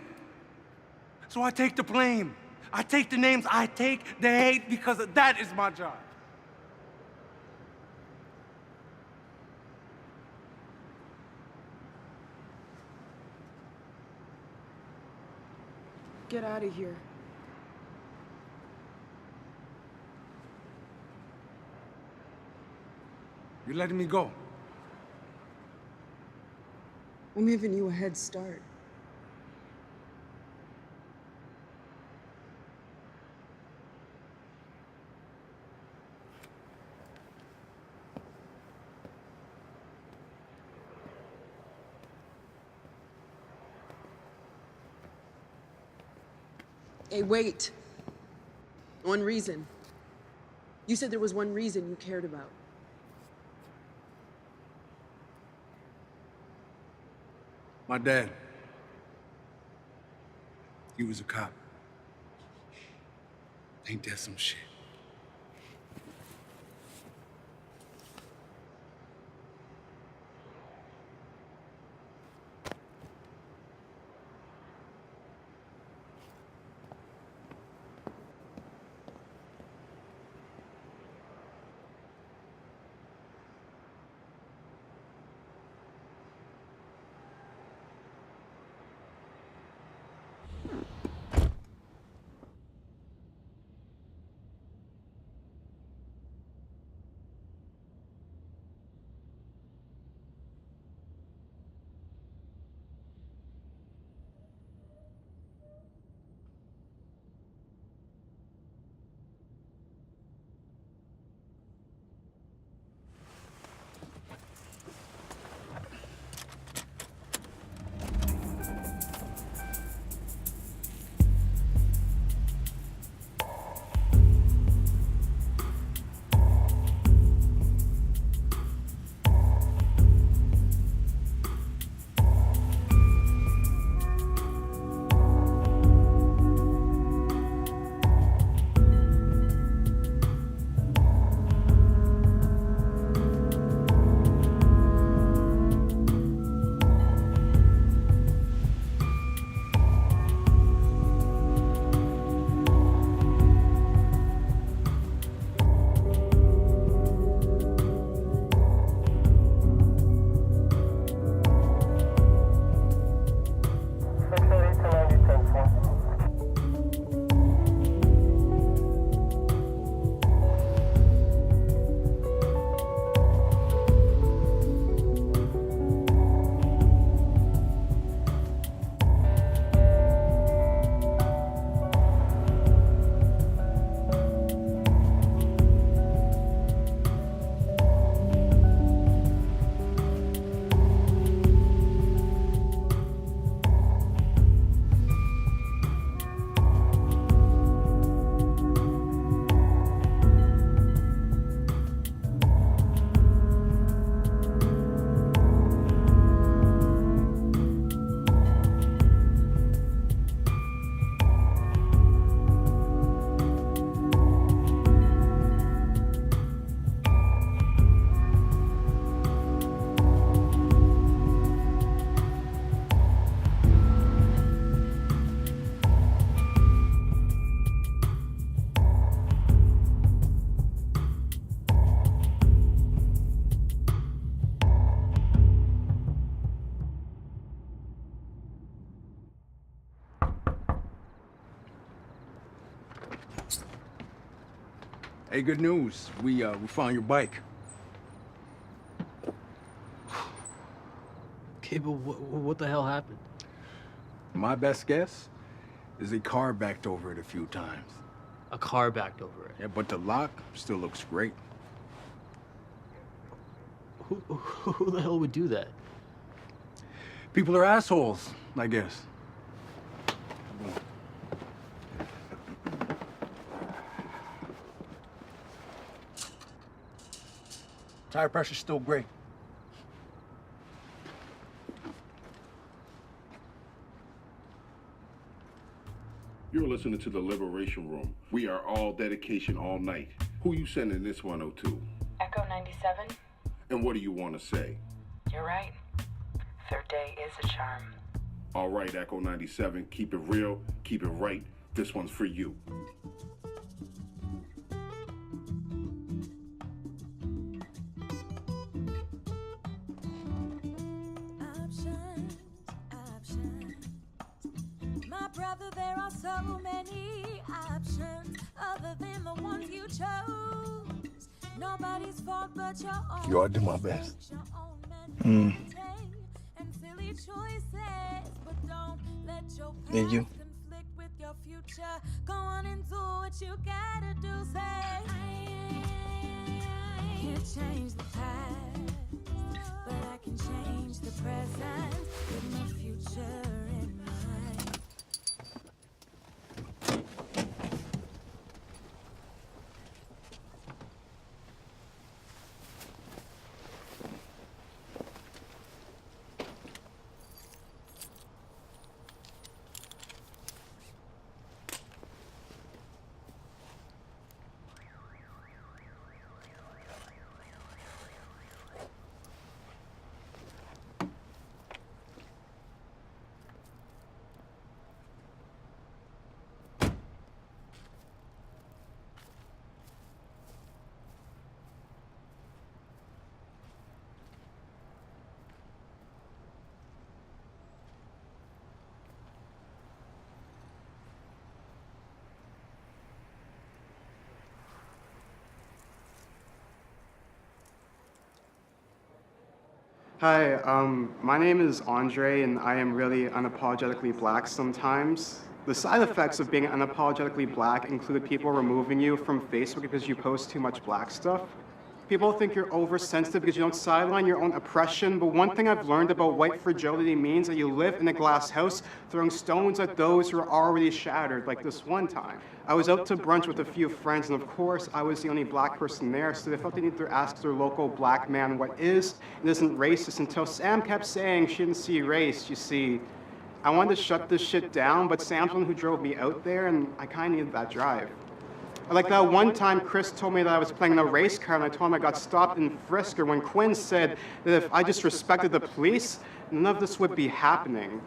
So I take the blame. I take the names. I take the hate because that is my job. Get out of here. You're letting me go. I'm giving you a head start. Hey, wait. One reason. You said there was one reason you cared about. My dad. He was a cop. Ain't that some shit? Hey, good news. We found your bike. Okay, but what the hell happened? My best guess is a car backed over it a few times. A car backed over it? Yeah, but the lock still looks great. Who the hell would do that? People are assholes, I guess. Tire pressure's still great. You're listening to the Liberation Room. We are all dedication all night. Who you sending this 102? Echo 97. And what do you want to say? You're right. Third day is a charm. All right, Echo 97. Keep it real. Keep it right. This one's for you. My brother, there are so many options other than the ones you chose. Nobody's fault but your own. Yo, I do my best. And silly choices, but don't let your And you? past conflict with your future. Go on and do what you gotta do. Say, I can't change the past, but I can change the present with my future in mind. Hi, my name is Andre, and I am really unapologetically black sometimes. The side effects of being unapologetically black include people removing you from Facebook because you post too much black stuff. People think you're oversensitive because you don't sideline your own oppression, but one thing I've learned about white fragility means that you live in a glass house throwing stones at those who are already shattered, like this one time. I was out to brunch with a few friends, and of course, I was the only black person there, so they felt they needed to ask their local black man what is and isn't racist until Sam kept saying she didn't see race. You see, I wanted to shut this shit down, but Sam's the one who drove me out there, and I kind of needed that drive. Like that one time Chris told me that I was playing a race card, and I told him I got stopped in Frisker when Quinn said that if I just respected the police, none of this would be happening.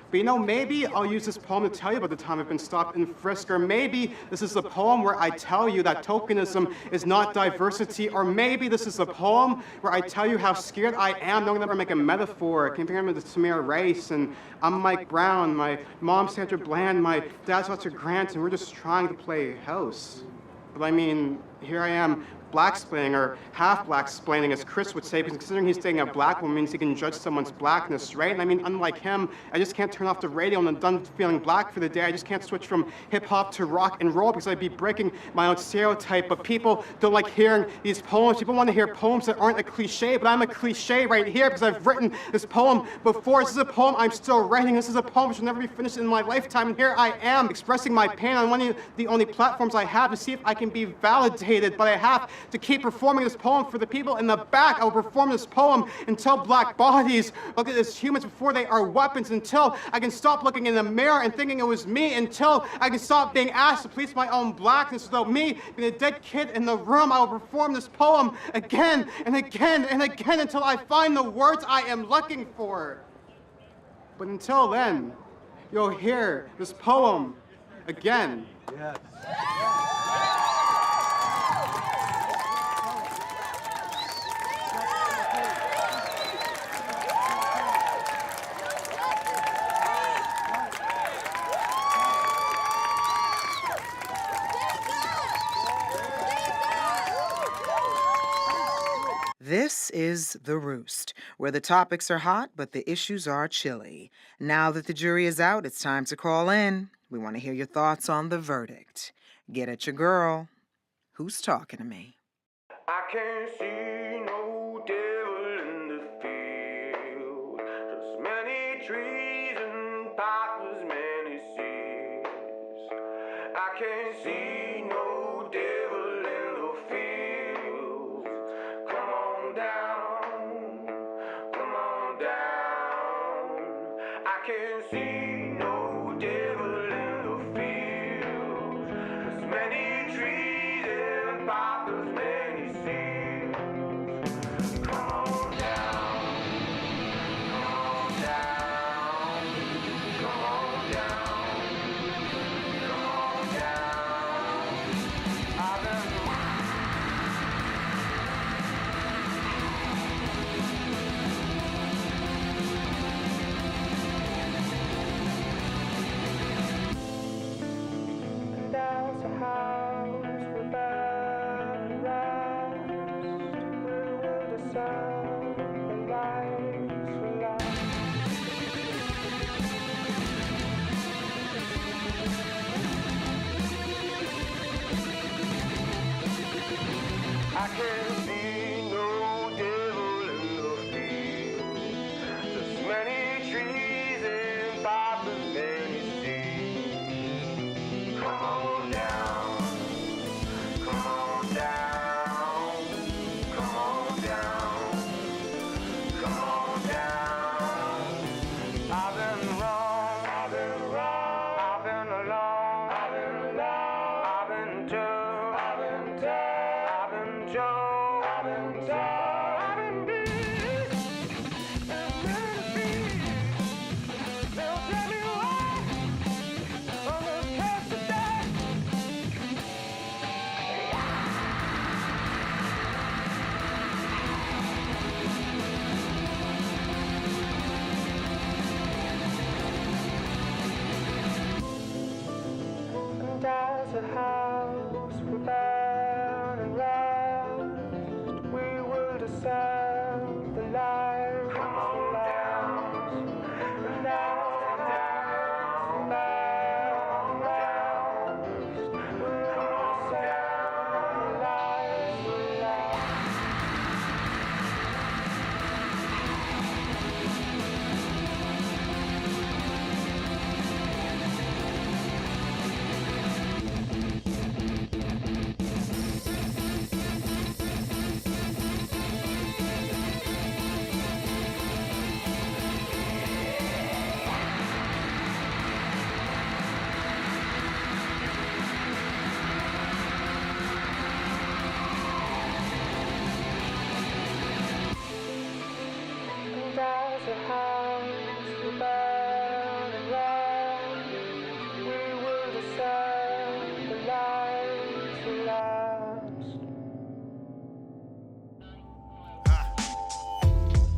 But you know, maybe I'll use this poem to tell you about the time I've been stopped in Frisker. Maybe this is a poem where I tell you that tokenism is not diversity, or maybe this is a poem where I tell you how scared I am knowing that I make a metaphor. Comparing me to Tamir Rice, and I'm Mike Brown, my mom's Sandra Bland, my dad's Walter Grant, and we're just trying to play house. But I mean, here I am, black-splaining, or half-black-splaining, as Chris would say, because considering he's dating a black woman means he can judge someone's blackness, right? And I mean, unlike him, I just can't turn off the radio and I'm done feeling black for the day. I just can't switch from hip-hop to rock and roll because I'd be breaking my own stereotype. But people don't like hearing these poems. People want to hear poems that aren't a cliche, but I'm a cliche right here because I've written this poem before. This is a poem I'm still writing. This is a poem which will never be finished in my lifetime. And here I am expressing my pain on one of the only platforms I have to see if I can be validated. But I have to keep performing this poem for the people in the back. I will perform this poem until black bodies look at as humans before they are weapons, until I can stop looking in the mirror and thinking it was me, until I can stop being asked to police my own blackness without me being a dead kid in the room. I will perform this poem again and again and again until I find the words I am looking for. But until then, you'll hear this poem again. Yes. This is The Roost, where the topics are hot, but the issues are chilly. Now that the jury is out, it's time to call in. We want to hear your thoughts on the verdict. Get at your girl. Who's talking to me? I can't see no devil in the field. Just many trees and poplars, many seeds. I can't see no devil in the fields. Come on down, come on down. I can't see no devil in the fields. Just many trees and poplars, many seeds. Come on down, come on down, come on down, come on down. I've been There's a house we burn rest. We will discern the lights we love. I can't see no devil in the field. Just many trees and poplars, many seeds. Come on down, come on down, come on down, come on down. I've been wrong, I've been wrong, I've been alone, I've been alone, I've been told, I've been told, I've been told, I've been told, I've been beat, and many beat. They'll tell me why. On the cast of death. And as a house we burn and rest, we will discern the light. Come on down. And as a house we burn and rest, we will discern the light we love. And as a house we burn and rest, we will discern the lights we lost.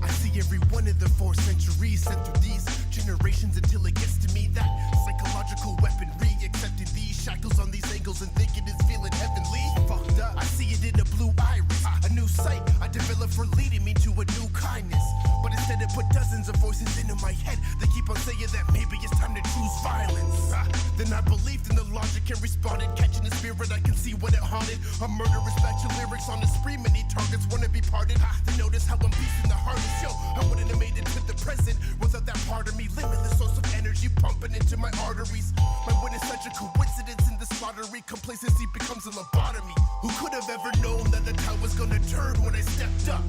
I see every one of the 4 centuries sent through these generations until it gets to me. That psychological weaponry, accepting these shackles on these angles and thinking it's feeling heavenly. Fucked up. I see it in a blue iris, a new sight I developed for leading me to a new kindness. But instead it put dozens of voices into my head. They keep on saying that maybe it's time to choose violence. Then I believed in the logic and responded, catching the spirit I can see what it haunted. A murderous batch of lyrics on the spree, many targets wanna be parted. They notice how I'm beasting the hardest. Yo, I wouldn't have made it to the present without that part of me. Limitless source of energy pumping into my arteries. My win is such a coincidence in the slaughtery. Complacency becomes a lobotomy. Who could have ever known that the tide was gonna turn when I stepped up?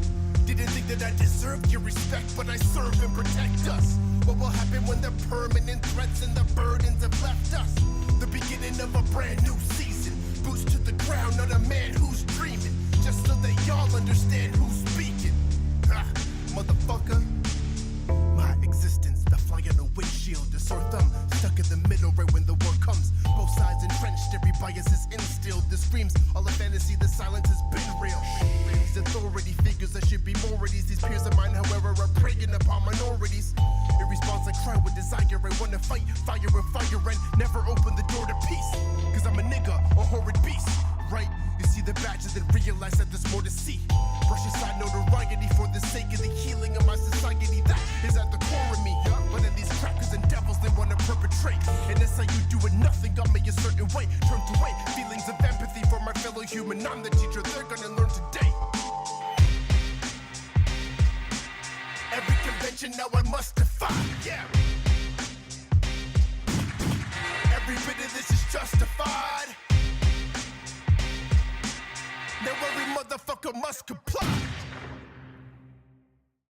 Didn't think that I deserved your respect, but I serve and protect us. What will happen when the permanent threats and the burdens have left us? The beginning of a brand new season. Boots to the ground, not a man who's dreaming. Just so that y'all understand who's speaking. Motherfucker. My existence, the fly on the windshield, the sore thumb stuck in the middle right when the war comes. Both sides entrenched, every bias is instilled. The screams, all the fantasy, the silence has been real. These authority figures that should be more at ease. These peers of mine, however, are preying upon minorities. In response, I cry with desire. I wanna fight, fire and fire, and never open the door to peace. Cause I'm a nigga, a horrid beast, right? You see the badges and realize that there's more to see. Brush aside notoriety. mention, now I must defy. Yeah. Every bit of this is justified. Now every motherfucker must comply.